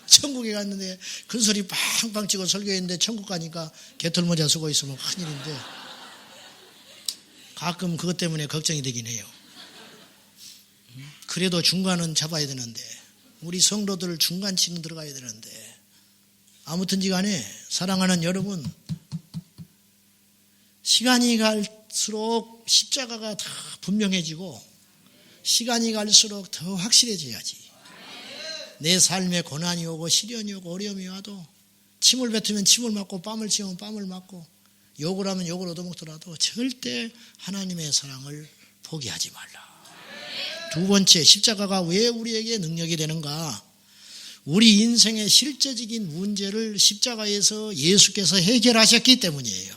천국에 갔는데 큰 소리 빵빵 치고 설교했는데 천국 가니까 개털모자 쓰고 있으면 큰일인데 가끔 그것 때문에 걱정이 되긴 해요. 그래도 중간은 잡아야 되는데 우리 성도들 중간층 들어가야 되는데 아무튼지 간에 사랑하는 여러분, 시간이 갈수록 십자가가 다 분명해지고 시간이 갈수록 더 확실해져야지. 내 삶에 고난이 오고 시련이 오고 어려움이 와도 침을 뱉으면 침을 맞고 뺨을 치면 뺨을 맞고 욕을 하면 욕을 얻어먹더라도 절대 하나님의 사랑을 포기하지 말라. 두 번째, 십자가가 왜 우리에게 능력이 되는가? 우리 인생의 실제적인 문제를 십자가에서 예수께서 해결하셨기 때문이에요.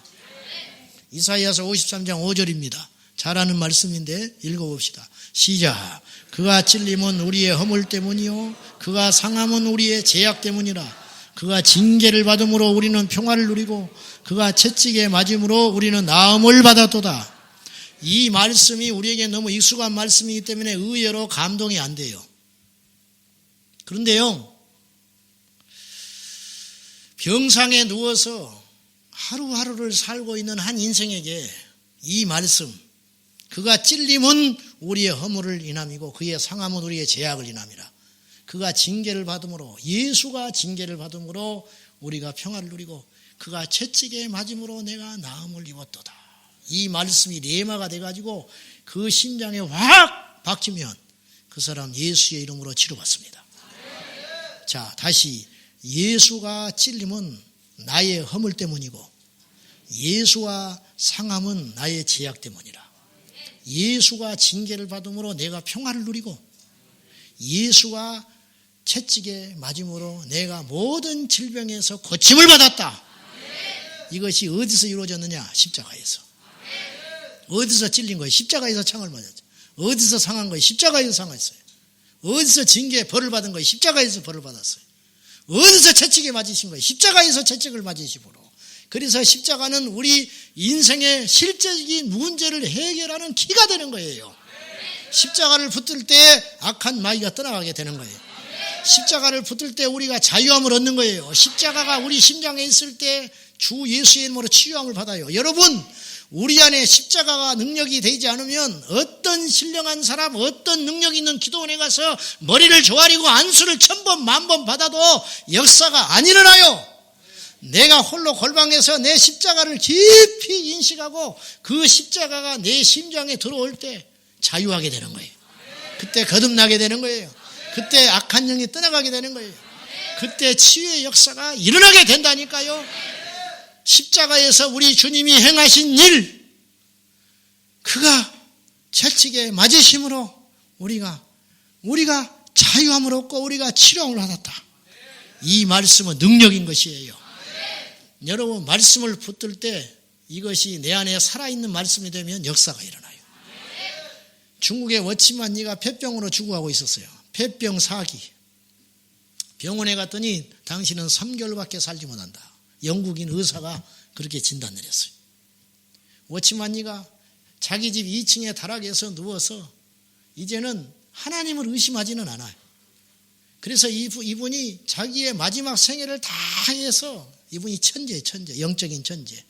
이사야서 53장 5절입니다. 잘 아는 말씀인데 읽어봅시다. 시작. 그가 찔림은 우리의 허물 때문이요 그가 상함은 우리의 죄악 때문이라. 그가 징계를 받음으로 우리는 평화를 누리고 그가 채찍에 맞음으로 우리는 나음을 받았도다. 이 말씀이 우리에게 너무 익숙한 말씀이기 때문에 의외로 감동이 안 돼요. 그런데요, 병상에 누워서 하루하루를 살고 있는 한 인생에게 이 말씀, 그가 찔림은 우리의 허물을 인함이고 그의 상함은 우리의 죄악을 인함이라. 그가 징계를 받음으로, 예수가 징계를 받음으로 우리가 평화를 누리고 그가 채찍에 맞음으로 내가 나음을 입었도다. 이 말씀이 레마가 돼가지고 그 심장에 확 박히면 그 사람 예수의 이름으로 치료받습니다. 자, 다시 예수가 찔림은 나의 허물 때문이고 예수와 상함은 나의 죄악 때문이라. 예수가 징계를 받음으로 내가 평화를 누리고 예수가 채찍에 맞음으로 내가 모든 질병에서 고침을 받았다. 이것이 어디서 이루어졌느냐? 십자가에서. 어디서 찔린 거예요? 십자가에서 창을 맞았죠. 어디서 상한 거예요? 십자가에서 상했어요. 어디서 징계 벌을 받은 거예요? 십자가에서 벌을 받았어요. 어디서 채찍에 맞으신 거예요? 십자가에서 채찍을 맞으시므로. 그래서 십자가는 우리 인생의 실제적인 문제를 해결하는 키가 되는 거예요. 십자가를 붙들 때 악한 마귀가 떠나가게 되는 거예요. 십자가를 붙들 때 우리가 자유함을 얻는 거예요. 십자가가 우리 심장에 있을 때 주 예수의 이름으로 치유함을 받아요. 여러분, 우리 안에 십자가가 능력이 되지 않으면 어떤 신령한 사람, 어떤 능력 있는 기도원에 가서 머리를 조아리고 안수를 1000번, 10,000번 받아도 역사가 안 일어나요. 내가 홀로 골방에서 내 십자가를 깊이 인식하고 그 십자가가 내 심장에 들어올 때 자유하게 되는 거예요. 그때 거듭나게 되는 거예요. 그때 악한 영이 떠나가게 되는 거예요. 그때 치유의 역사가 일어나게 된다니까요. 십자가에서 우리 주님이 행하신 일, 그가 채찍에 맞으심으로 우리가 자유함을 얻고 우리가 치료함을 받았다. 이 말씀은 능력인 것이에요. 여러분, 말씀을 붙들 때 이것이 내 안에 살아있는 말씀이 되면 역사가 일어나요. 중국의 워치만니가 폐병으로 죽어가고 있었어요. 폐병 4기. 병원에 갔더니 당신은 3개월밖에 살지 못한다. 영국인 의사가 그렇게 진단 내렸어요. 워치만니가 자기 집 2층의 다락에서 누워서 이제는 하나님을 의심하지는 않아요. 그래서 이분이 자기의 마지막 생애를 다 해서, 이분이 천재, 영적인 천재.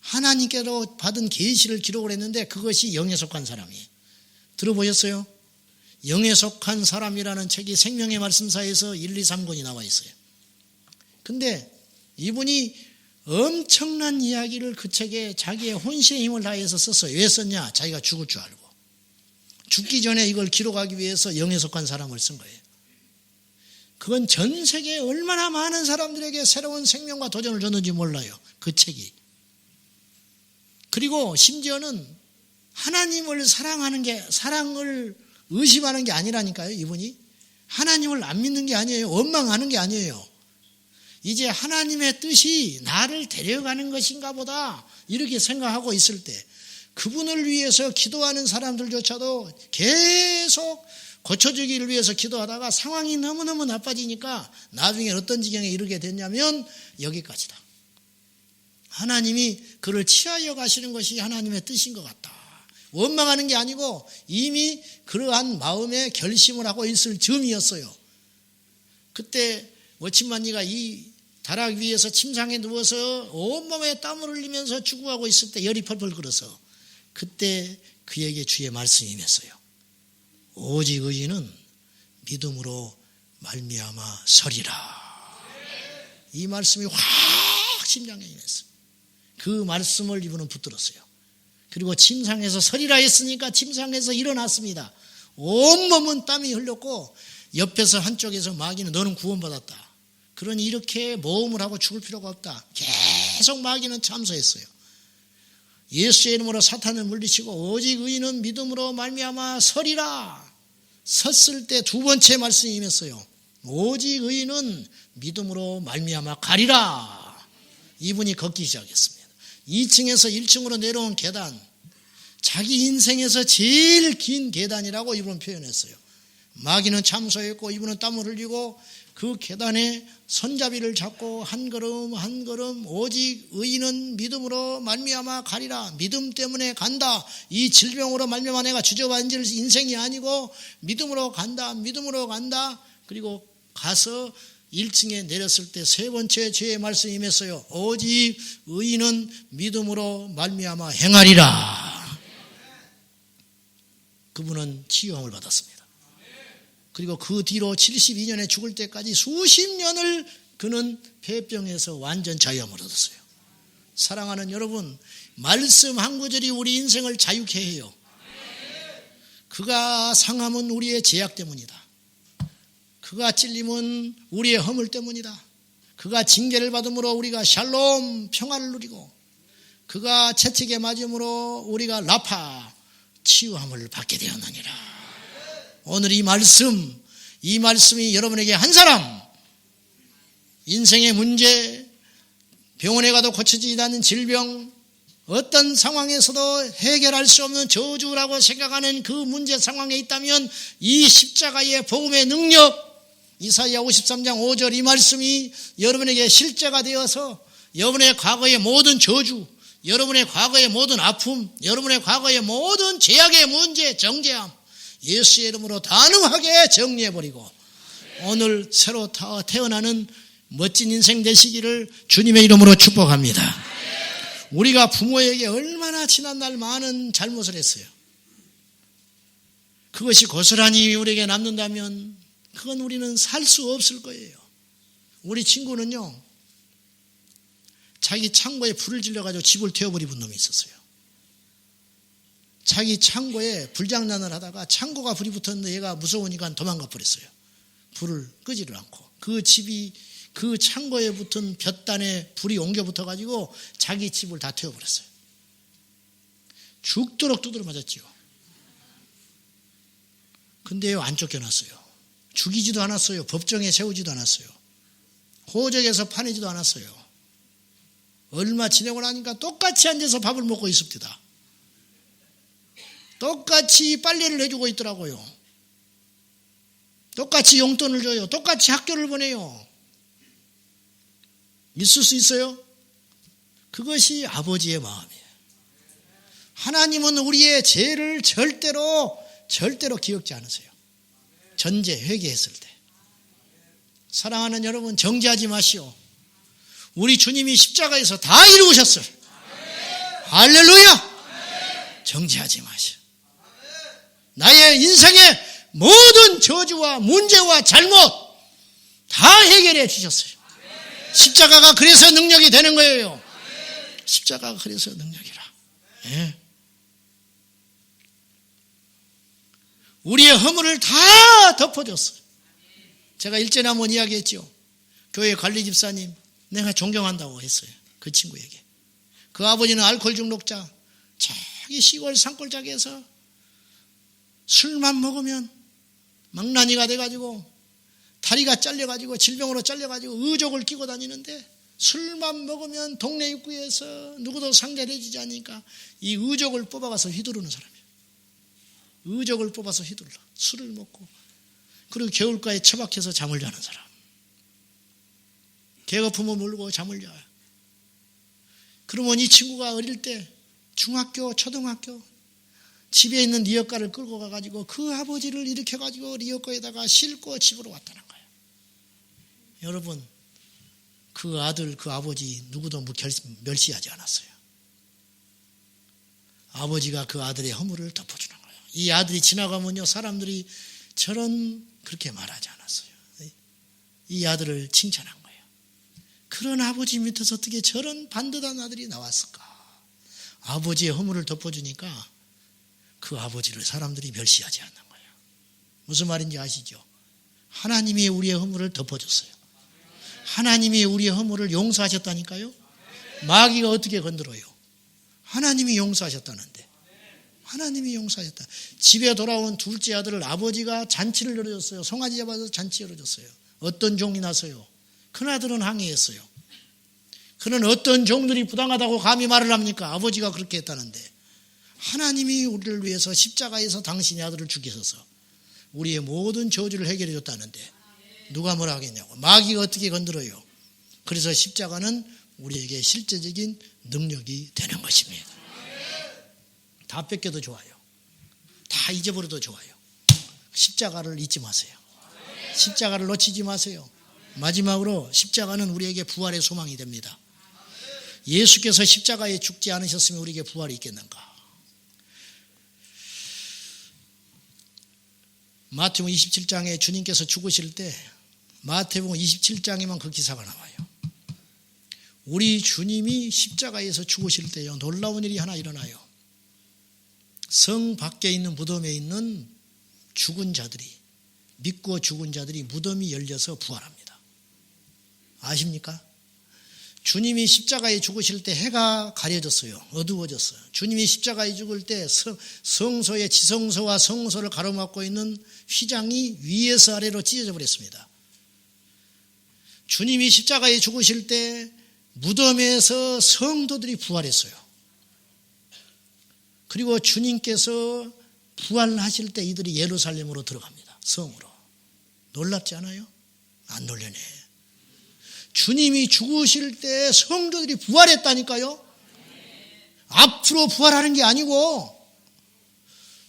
하나님께로 받은 계시를 기록을 했는데 그것이 영에 속한 사람이에요. 들어보셨어요? 영에 속한 사람이라는 책이 생명의 말씀사에서 1, 2, 3권이 나와 있어요. 근데 이분이 엄청난 이야기를 그 책에 자기의 혼신의 힘을 다해서 썼어요. 왜 썼냐? 자기가 죽을 줄 알고. 죽기 전에 이걸 기록하기 위해서 영에 속한 사람을 쓴 거예요. 그건 전 세계에 얼마나 많은 사람들에게 새로운 생명과 도전을 줬는지 몰라요. 그 책이. 그리고 심지어는 하나님을 사랑을 의심하는 게 아니라니까요. 이분이 하나님을 안 믿는 게 아니에요. 원망하는 게 아니에요. 이제 하나님의 뜻이 나를 데려가는 것인가 보다 이렇게 생각하고 있을 때 그분을 위해서 기도하는 사람들조차도 계속 고쳐주기를 위해서 기도하다가 상황이 너무너무 나빠지니까 나중에 어떤 지경에 이르게 됐냐면 여기까지다. 하나님이 그를 취하여 가시는 것이 하나님의 뜻인 것 같다. 원망하는 게 아니고 이미 그러한 마음의 결심을 하고 있을 즈음이었어요. 그때 워치만니가 이 다락 위에서 침상에 누워서 온몸에 땀을 흘리면서 죽어가고 있을 때 열이 펄펄 끓어서 그때 그에게 주의 말씀이 임했어요. 오직 의인은 믿음으로 말미암아 서리라. 이 말씀이 확 심장에 임했어요. 그 말씀을 이분은 붙들었어요. 그리고 침상에서 서리라 했으니까 침상에서 일어났습니다. 온몸은 땀이 흘렸고 옆에서 한쪽에서 마귀는 너는 구원받았다. 그러니 이렇게 모험을 하고 죽을 필요가 없다. 계속 마귀는 참소했어요. 예수의 이름으로 사탄을 물리치고 오직 의인은 믿음으로 말미암아 서리라. 섰을 때 두 번째 말씀이 임했어요. 오직 의인은 믿음으로 말미암아 가리라. 이분이 걷기 시작했습니다. 2층에서 1층으로 내려온 계단, 자기 인생에서 제일 긴 계단이라고 이분은 표현했어요. 마귀는 참소했고 이분은 땀을 흘리고 그 계단에 손잡이를 잡고 한 걸음 한 걸음 오직 의인은 믿음으로 말미암아 가리라. 믿음 때문에 간다. 이 질병으로 말미암아 내가 주저앉을 인생이 아니고 믿음으로 간다. 믿음으로 간다. 그리고 가서 1층에 내렸을 때 세 번째 주의 말씀이 임했어요. 오직 의인은 믿음으로 말미암아 행하리라. 그분은 치유함을 받았습니다. 그리고 그 뒤로 72년에 죽을 때까지 수십 년을 그는 폐병에서 완전 자유함을 얻었어요. 사랑하는 여러분, 말씀 한 구절이 우리 인생을 자유케 해요. 그가 상함은 우리의 죄악 때문이다. 그가 찔림은 우리의 허물 때문이다. 그가 징계를 받음으로 우리가 샬롬 평화를 누리고 그가 채찍에 맞음으로 우리가 라파 치유함을 받게 되었느니라. 오늘 이 말씀이 여러분에게 한 사람 인생의 문제, 병원에 가도 고쳐지지 않는 질병, 어떤 상황에서도 해결할 수 없는 저주라고 생각하는 그 문제 상황에 있다면 이 십자가의 복음의 능력, 이사야 53장 5절 이 말씀이 여러분에게 실제가 되어서 여러분의 과거의 모든 저주, 여러분의 과거의 모든 아픔, 여러분의 과거의 모든 죄악의 문제, 정죄함 예수의 이름으로 단호하게 정리해버리고 오늘 새로 태어나는 멋진 인생 되시기를 주님의 이름으로 축복합니다. 우리가 부모에게 얼마나 지난날 많은 잘못을 했어요. 그것이 고스란히 우리에게 남는다면 그건 우리는 살 수 없을 거예요. 우리 친구는요, 자기 창고에 불을 질러가지고 집을 태워버리는 놈이 있었어요. 자기 창고에 불장난을 하다가 창고가 불이 붙었는데 얘가 무서우니까 도망가 버렸어요. 불을 끄지를 않고. 그 집이 그 창고에 붙은 볕단에 불이 옮겨 붙어가지고 자기 집을 다 태워버렸어요. 죽도록 두드려 맞았지요. 근데요, 안 쫓겨났어요. 죽이지도 않았어요. 법정에 세우지도 않았어요. 호적에서 파내지도 않았어요. 얼마 지내고 나니까 똑같이 앉아서 밥을 먹고 있습니다. 똑같이 빨래를 해주고 있더라고요. 똑같이 용돈을 줘요. 똑같이 학교를 보내요. 있을 수 있어요? 그것이 아버지의 마음이에요. 하나님은 우리의 죄를 절대로 기억지 않으세요. 전제, 회개했을 때. 사랑하는 여러분, 정죄하지 마시오. 우리 주님이 십자가에서 다 이루셨어요. 할렐루야! 정죄하지 마시오. 나의 인생의 모든 저주와 문제와 잘못 다 해결해 주셨어요. 십자가가 그래서 능력이 되는 거예요. 십자가가 그래서 능력이라. 예. 우리의 허물을 다 덮어줬어요. 제가 일전에 한번 이야기했죠. 교회 관리 집사님, 내가 존경한다고 했어요. 그 친구에게. 그 아버지는 알코올 중독자, 자기 시골 산골짜기에서 술만 먹으면 망나니가 돼가지고 다리가 잘려가지고 질병으로 잘려가지고 의족을 끼고 다니는데 술만 먹으면 동네 입구에서 누구도 상대를 해주지 않으니까 이 의족을 뽑아가서 휘두르는 사람이에요. 의족을 뽑아서 휘둘러 술을 먹고 그리고 개울가에 처박혀서 잠을 자는 사람. 개거품을 물고 잠을 자요. 그러면 이 친구가 어릴 때 중학교, 초등학교 집에 있는 리어카를 끌고 가가지고 그 아버지를 일으켜가지고 리어카에다가 싣고 집으로 왔다는 거예요. 여러분, 그 아들, 그 아버지 누구도 멸시하지 않았어요. 아버지가 그 아들의 허물을 덮어주는 거예요. 이 아들이 지나가면요, 사람들이 그렇게 말하지 않았어요. 이 아들을 칭찬한 거예요. 그런 아버지 밑에서 어떻게 저런 반듯한 아들이 나왔을까? 아버지의 허물을 덮어주니까 그 아버지를 사람들이 멸시하지 않는 거예요. 무슨 말인지 아시죠? 하나님이 우리의 허물을 덮어줬어요. 하나님이 우리의 허물을 용서하셨다니까요. 마귀가 어떻게 건드려요? 하나님이 용서하셨다는데. 하나님이 용서하셨다. 집에 돌아온 둘째 아들을 아버지가 잔치를 열어줬어요. 송아지 잡아서 잔치 열어줬어요. 어떤 종이 나서요? 큰아들은 항의했어요. 그는 어떤 종들이 부당하다고 감히 말을 합니까? 아버지가 그렇게 했다는데. 하나님이 우리를 위해서 십자가에서 당신의 아들을 죽이셔서 우리의 모든 저주를 해결해 줬다는데 누가 뭐라 하겠냐고. 마귀가 어떻게 건드려요? 그래서 십자가는 우리에게 실제적인 능력이 되는 것입니다. 다 뺏겨도 좋아요. 다 잊어버려도 좋아요. 십자가를 잊지 마세요. 십자가를 놓치지 마세요. 마지막으로 십자가는 우리에게 부활의 소망이 됩니다. 예수께서 십자가에 죽지 않으셨으면 우리에게 부활이 있겠는가? 마태복음 27장에 주님께서 죽으실 때 마태복음 27장에만 그 기사가 나와요. 우리 주님이 십자가에서 죽으실 때요, 놀라운 일이 하나 일어나요. 성 밖에 있는 무덤에 있는 죽은 자들이, 믿고 죽은 자들이 무덤이 열려서 부활합니다. 아십니까? 주님이 십자가에 죽으실 때 해가 가려졌어요. 어두워졌어요. 주님이 십자가에 죽을 때 성소의 지성소와 성소를 가로막고 있는 휘장이 위에서 아래로 찢어져 버렸습니다. 주님이 십자가에 죽으실 때 무덤에서 성도들이 부활했어요. 그리고 주님께서 부활하실 때 이들이 예루살렘으로 들어갑니다. 성으로. 놀랍지 않아요? 안 놀려네. 주님이 죽으실 때 성도들이 부활했다니까요. 앞으로 부활하는 게 아니고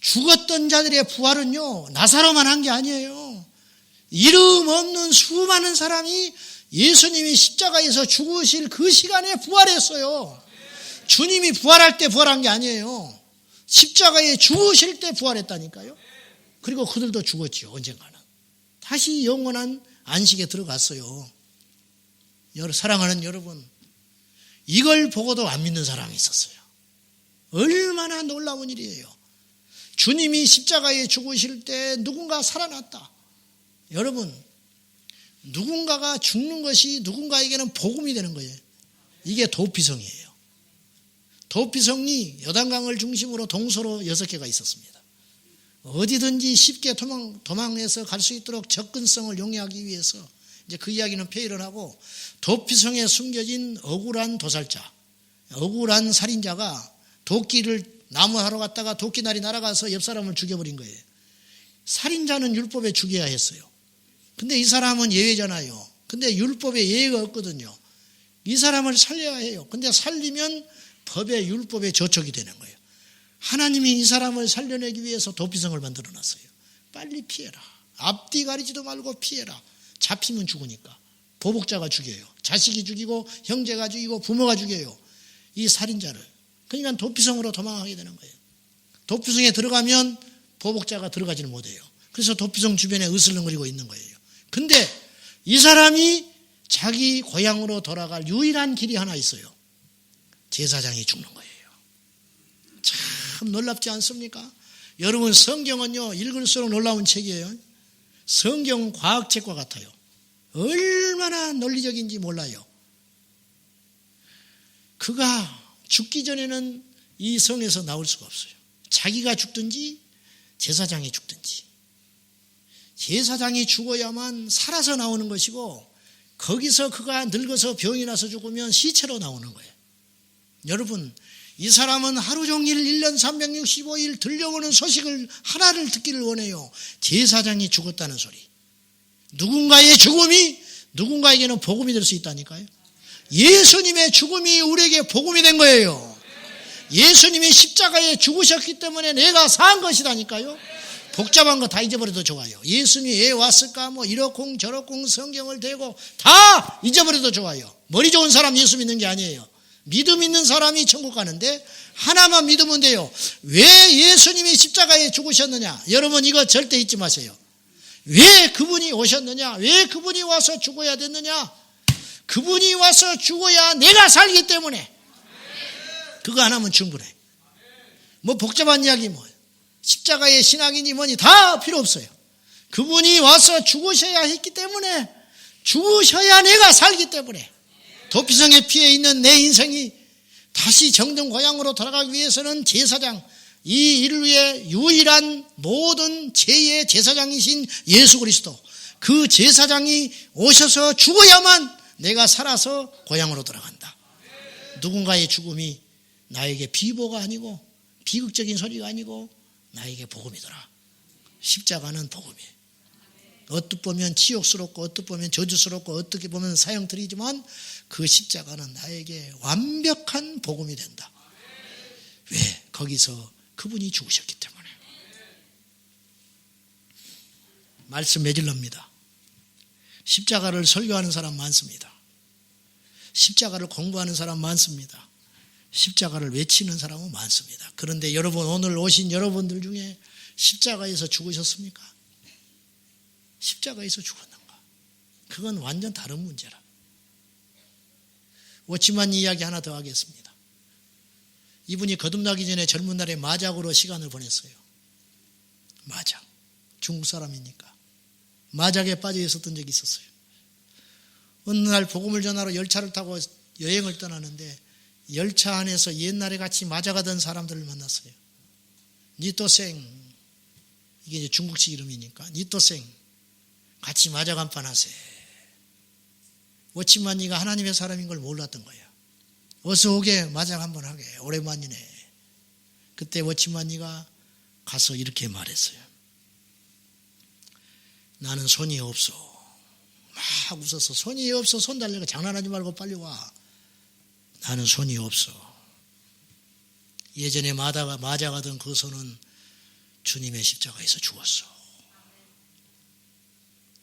죽었던 자들의 부활은요, 나사로만 한 게 아니에요. 이름 없는 수많은 사람이 예수님이 십자가에서 죽으실 그 시간에 부활했어요. 주님이 부활할 때 부활한 게 아니에요. 십자가에 죽으실 때 부활했다니까요. 그리고 그들도 죽었지요. 언젠가는. 다시 영원한 안식에 들어갔어요. 사랑하는 여러분, 이걸 보고도 안 믿는 사람이 있었어요. 얼마나 놀라운 일이에요. 주님이 십자가에 죽으실 때 누군가 살아났다. 여러분, 누군가가 죽는 것이 누군가에게는 복음이 되는 거예요. 이게 도피성이에요. 도피성이 요단강을 중심으로 동서로 6개가 있었습니다. 어디든지 쉽게 도망해서 갈 수 있도록 접근성을 용이하기 위해서 이제 그 이야기는 폐일을 하고, 도피성에 숨겨진 억울한 도살자, 억울한 살인자가 도끼를 나무하러 갔다가 도끼날이 날아가서 옆 사람을 죽여버린 거예요. 살인자는 율법에 죽여야 했어요. 근데 이 사람은 예외잖아요. 근데 율법에 예외가 없거든요. 이 사람을 살려야 해요. 근데 살리면 법의 율법에 저촉이 되는 거예요. 하나님이 이 사람을 살려내기 위해서 도피성을 만들어 놨어요. 빨리 피해라. 앞뒤 가리지도 말고 피해라. 잡히면 죽으니까. 보복자가 죽여요. 자식이 죽이고 형제가 죽이고 부모가 죽여요. 이 살인자를. 그러니까 도피성으로 도망하게 되는 거예요. 도피성에 들어가면 보복자가 들어가지를 못해요. 그래서 도피성 주변에 으슬렁거리고 있는 거예요. 근데 이 사람이 자기 고향으로 돌아갈 유일한 길이 하나 있어요. 제사장이 죽는 거예요. 참 놀랍지 않습니까? 여러분, 성경은요, 읽을수록 놀라운 책이에요. 성경은 과학책과 같아요. 얼마나 논리적인지 몰라요. 그가 죽기 전에는 이 성에서 나올 수가 없어요. 자기가 죽든지 제사장이 죽든지. 제사장이 죽어야만 살아서 나오는 것이고, 거기서 그가 늙어서 병이 나서 죽으면 시체로 나오는 거예요. 여러분, 이 사람은 하루 종일 1년 365일 들려오는 소식을 하나를 듣기를 원해요. 제사장이 죽었다는 소리. 누군가의 죽음이 누군가에게는 복음이 될 수 있다니까요. 예수님의 죽음이 우리에게 복음이 된 거예요. 예수님이 십자가에 죽으셨기 때문에 내가 산 것이라니까요. 복잡한 거 다 잊어버려도 좋아요. 예수님이 왜 왔을까 뭐 이러쿵 저러쿵 성경을 대고 다 잊어버려도 좋아요. 머리 좋은 사람 예수 믿는 게 아니에요. 믿음 있는 사람이 천국 가는데 하나만 믿으면 돼요. 왜 예수님이 십자가에 죽으셨느냐? 여러분 이거 절대 잊지 마세요. 왜 그분이 오셨느냐? 왜 그분이 와서 죽어야 됐느냐? 그분이 와서 죽어야 내가 살기 때문에. 그거 하나면 충분해. 뭐 복잡한 이야기 뭐 십자가의 신앙이니 뭐니 다 필요 없어요. 그분이 와서 죽으셔야 했기 때문에, 죽으셔야 내가 살기 때문에, 도피성의 피에 있는 내 인생이 다시 정든 고향으로 돌아가기 위해서는 제사장, 이 인류의 유일한 모든 죄의 제사장이신 예수 그리스도, 그 제사장이 오셔서 죽어야만 내가 살아서 고향으로 돌아간다. 누군가의 죽음이 나에게 비보가 아니고 비극적인 소리가 아니고 나에게 복음이더라. 십자가는 복음이에요. 어떻게 보면 치욕스럽고 어떻게 보면 저주스럽고 어떻게 보면 사형들이지만 그 십자가는 나에게 완벽한 복음이 된다. 왜? 거기서 그분이 죽으셨기 때문에. 말씀 맺으랍니다. 십자가를 설교하는 사람 많습니다. 십자가를 공부하는 사람 많습니다. 십자가를 외치는 사람은 많습니다. 그런데 여러분, 오늘 오신 여러분들 중에 십자가에서 죽으셨습니까? 십자가에서 죽었는가? 그건 완전 다른 문제라. 워치만 이야기 하나 더 하겠습니다. 이분이 거듭나기 전에 젊은 날에 마작으로 시간을 보냈어요. 마작. 중국 사람이니까. 마작에 빠져 있었던 적이 있었어요. 어느 날 복음을 전하러 열차를 타고 여행을 떠나는데 열차 안에서 옛날에 같이 맞아가던 사람들을 만났어요. 니또생, 이게 이제 중국식 이름이니까 니또생, 같이 맞아간판 하세. 워치만이가 하나님의 사람인 걸 몰랐던 거예요. 어서 오게, 맞아 한번 하게, 오랜만이네. 그때 워치만이가 가서 이렇게 말했어요. 나는 손이 없어. 막 웃어서, 손이 없어, 손 달래고 장난하지 말고 빨리 와. 나는 손이 없어. 예전에 맞아가던 그 손은 주님의 십자가에서 죽었어.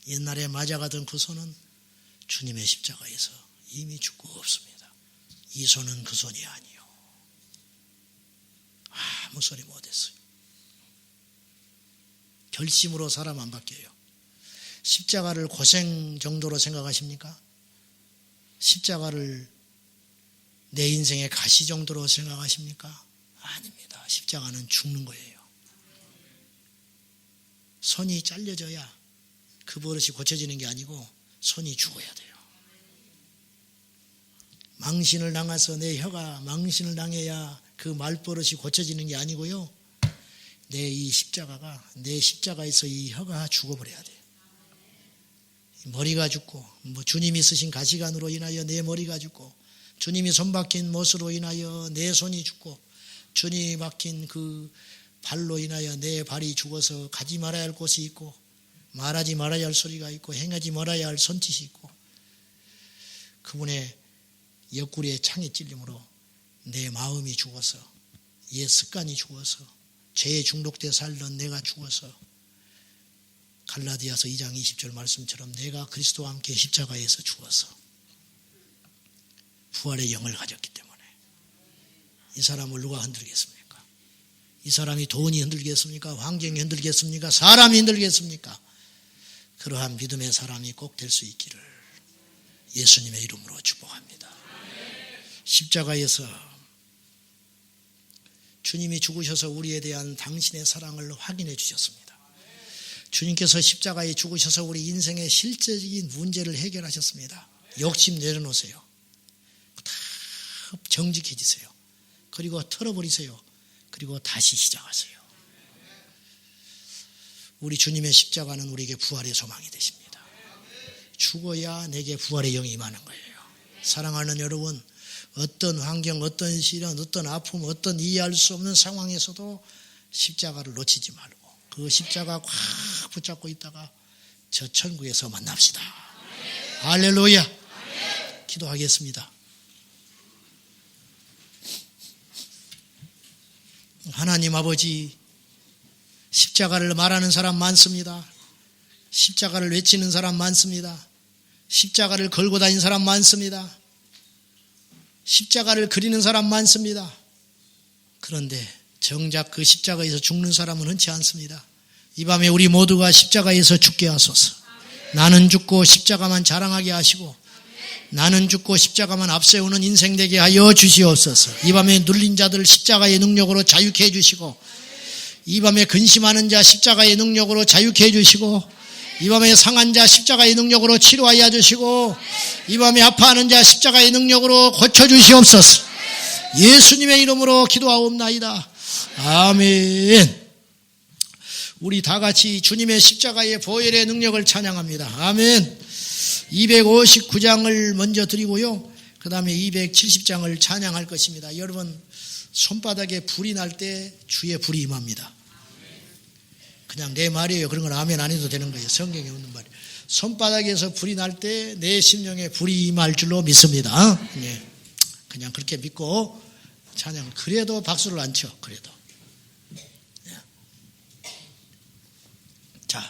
옛날에 맞아가던 그 손은 주님의 십자가에서 이미 죽고 없습니다. 이 손은 그 손이 아니요. 아무 소리 못했어요. 결심으로 사람 안 바뀌어요. 십자가를 고생 정도로 생각하십니까? 십자가를 내 인생의 가시 정도로 생각하십니까? 아닙니다. 십자가는 죽는 거예요. 손이 잘려져야 그 버릇이 고쳐지는 게 아니고 손이 죽어야 돼요. 망신을 당해서 내 혀가 망신을 당해야 그 말버릇이 고쳐지는 게 아니고요. 내 이 십자가가, 내 십자가에서 이 혀가 죽어버려야 돼요. 머리가 죽고, 뭐 주님이 쓰신 가시관으로 인하여 내 머리가 죽고, 주님이 손 박힌 못으로 인하여 내 손이 죽고, 주님이 박힌 그 발로 인하여 내 발이 죽어서 가지 말아야 할 곳이 있고, 말하지 말아야 할 소리가 있고, 행하지 말아야 할 손짓이 있고, 그분의 옆구리에 창이 찔림으로 내 마음이 죽어서, 옛 습관이 죽어서, 죄에 중독돼 살던 내가 죽어서, 갈라디아서 2장 20절 말씀처럼 내가 그리스도와 함께 십자가에서 죽어서 부활의 영을 가졌기 때문에 이 사람을 누가 흔들겠습니까? 이 사람이 돈이 흔들겠습니까? 환경이 흔들겠습니까? 사람이 흔들겠습니까? 그러한 믿음의 사람이 꼭 될 수 있기를 예수님의 이름으로 축복합니다. 십자가에서 주님이 죽으셔서 우리에 대한 당신의 사랑을 확인해 주셨습니다. 주님께서 십자가에 죽으셔서 우리 인생의 실제적인 문제를 해결하셨습니다. 욕심 내려놓으세요. 다 정직해지세요. 그리고 털어버리세요. 그리고 다시 시작하세요. 우리 주님의 십자가는 우리에게 부활의 소망이 되십니다. 죽어야 내게 부활의 영이 임하는 거예요. 사랑하는 여러분, 어떤 환경, 어떤 시련, 어떤 아픔, 어떤 이해할 수 없는 상황에서도 십자가를 놓치지 말고 그 십자가 꽉 붙잡고 있다가 저 천국에서 만납시다. 할렐루야. 기도하겠습니다. 하나님 아버지, 십자가를 말하는 사람 많습니다. 십자가를 외치는 사람 많습니다. 십자가를 걸고 다니는 사람 많습니다. 십자가를 그리는 사람 많습니다. 그런데 정작 그 십자가에서 죽는 사람은 흔치 않습니다. 이 밤에 우리 모두가 십자가에서 죽게 하소서. 나는 죽고 십자가만 자랑하게 하시고 나는 죽고 십자가만 앞세우는 인생 되게 하여 주시옵소서. 이 밤에 눌린 자들 십자가의 능력으로 자유케 해주시고 이 밤에 근심하는 자 십자가의 능력으로 자유케 해주시고 이 밤에 상한 자 십자가의 능력으로 치료하여 주시고 이 밤에 아파하는 자 십자가의 능력으로 고쳐주시옵소서. 예수님의 이름으로 기도하옵나이다. 아멘. 우리 다 같이 주님의 십자가의 보혈의 능력을 찬양합니다. 아멘. 259장을 먼저 드리고요. 그 다음에 270장을 찬양할 것입니다. 여러분, 손바닥에 불이 날 때 주의 불이 임합니다. 그냥 내 말이에요. 그런 건 아멘 안 해도 되는 거예요. 성경에 없는 말이에요. 손바닥에서 불이 날 때 내 심령에 불이 임할 줄로 믿습니다. 네. 그냥 그렇게 믿고 찬양. 그래도 박수를 안 쳐. 그래도. 자.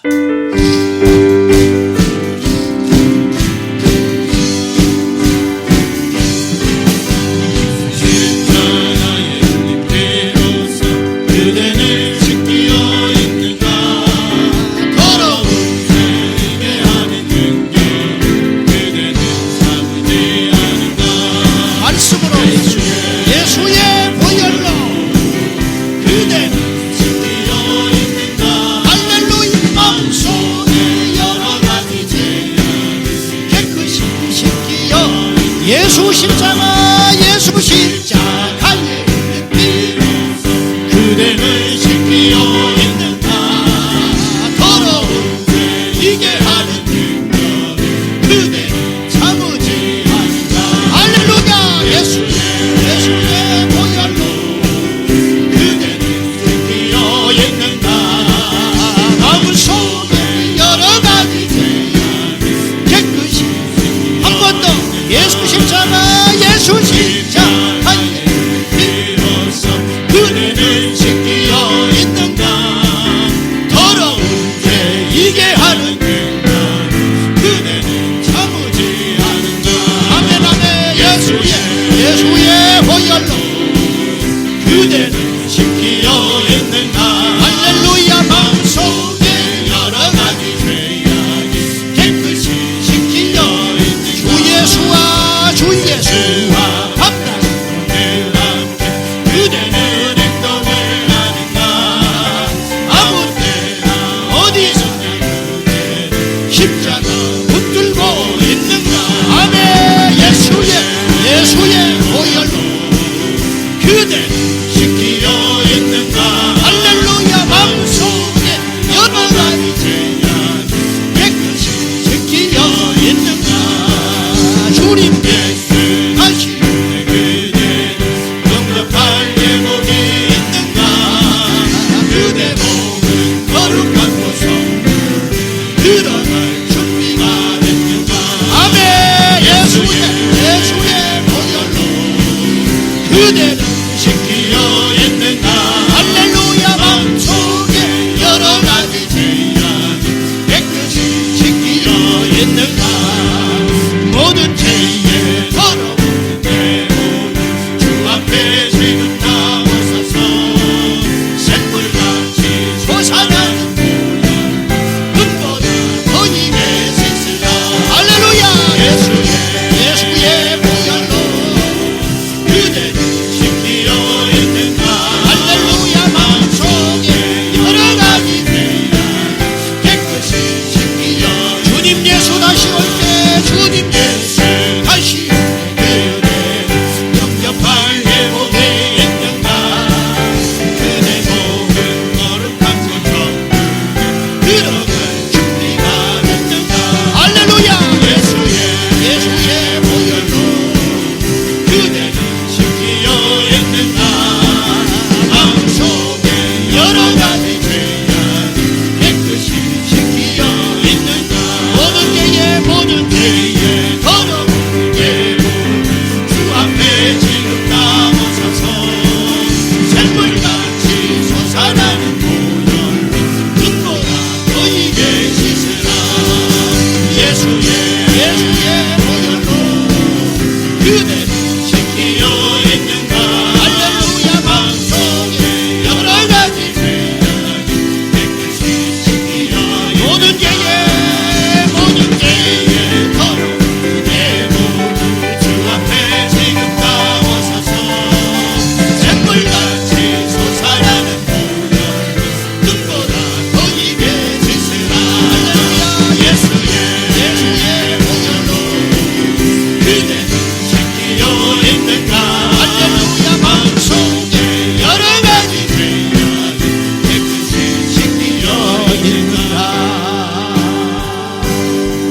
예수 십자가 예수 십자가의 피로써 그대를 지키어 있는가. 더러운 죄이게 하는 능력 그대 참으지 않는다. 할렐루야. 예수의 보혈로 그대를 지키어 있는가. 마음 속에 여러 가지 죄악 깨끗이 한 번 더 예수 십자가 예수 십자가 그대 지키려 있는가 할렐루야 방송에 여러 가지 깨끗이 지키려 모든 죄에 모든 죄에 더러 내 몸을 주 앞에 지금 나와서서 샘물같이 솟아나는 보혈로 눈보다 더 입에 지으라 예수의 보혈로 그대 지키려 있는가 할렐루야 방송에 여러 가지 죄악 깨끗이 지키려 있는가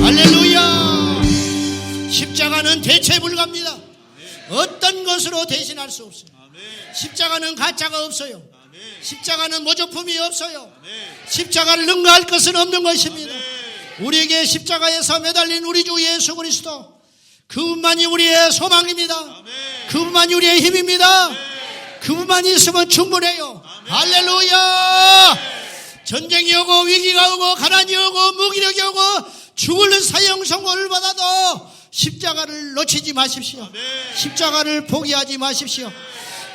할렐루야. 십자가는 대체 불가합니다. 어떤 것으로 대신할 수 없어요. 십자가는 가짜가 없어요. 십자가는 모조품이 없어요. 십자가를 능가할 것은 없는 것입니다. 우리에게 십자가에서 매달린 우리 주 예수 그리스도, 그분만이 우리의 소망입니다. 그분만이 우리의 힘입니다. 그분만 있으면 충분해요. 할렐루야. 전쟁이 오고 위기가 오고 가난이 오고 무기력이 오고 죽을 사형 선고를 받아도 십자가를 놓치지 마십시오. 십자가를 포기하지 마십시오.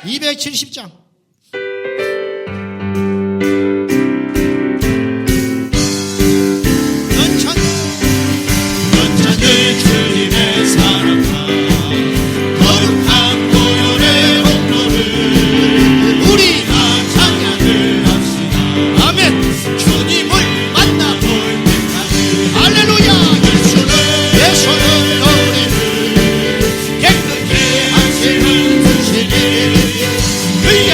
270장 연찬을 주님의 사랑과 거룩한 보혈의 공로를 우리가 찬양을 합시다. 아멘. 주님을 만나볼 때까지 할렐루야. 예수는 우리를 깨끗게 하시는 주시니 그의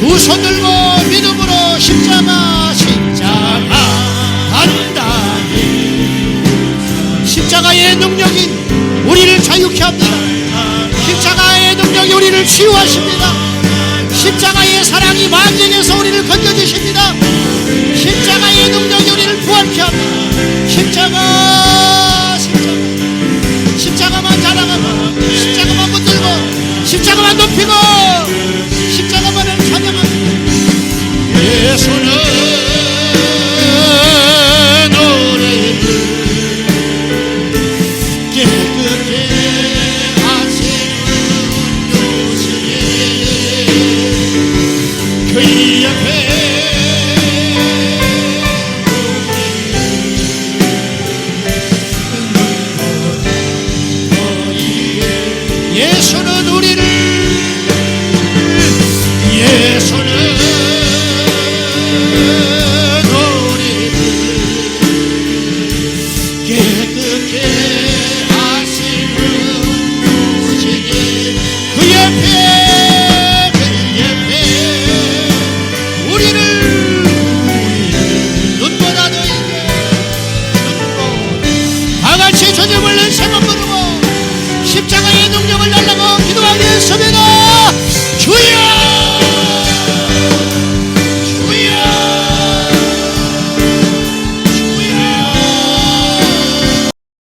두 손 들고 믿음으로 십자가 간다니. 십자가의 능력이 우리를 자유케 합니다. 십자가의 능력이 우리를 치유하십니다. 십자가의 사랑이 만경에서 우리를 건져주십니다. 십자가의 능력이 우리를 부활케 합니다. 십자가만 자랑하고 십자가만 붙들고 십자가만 높이고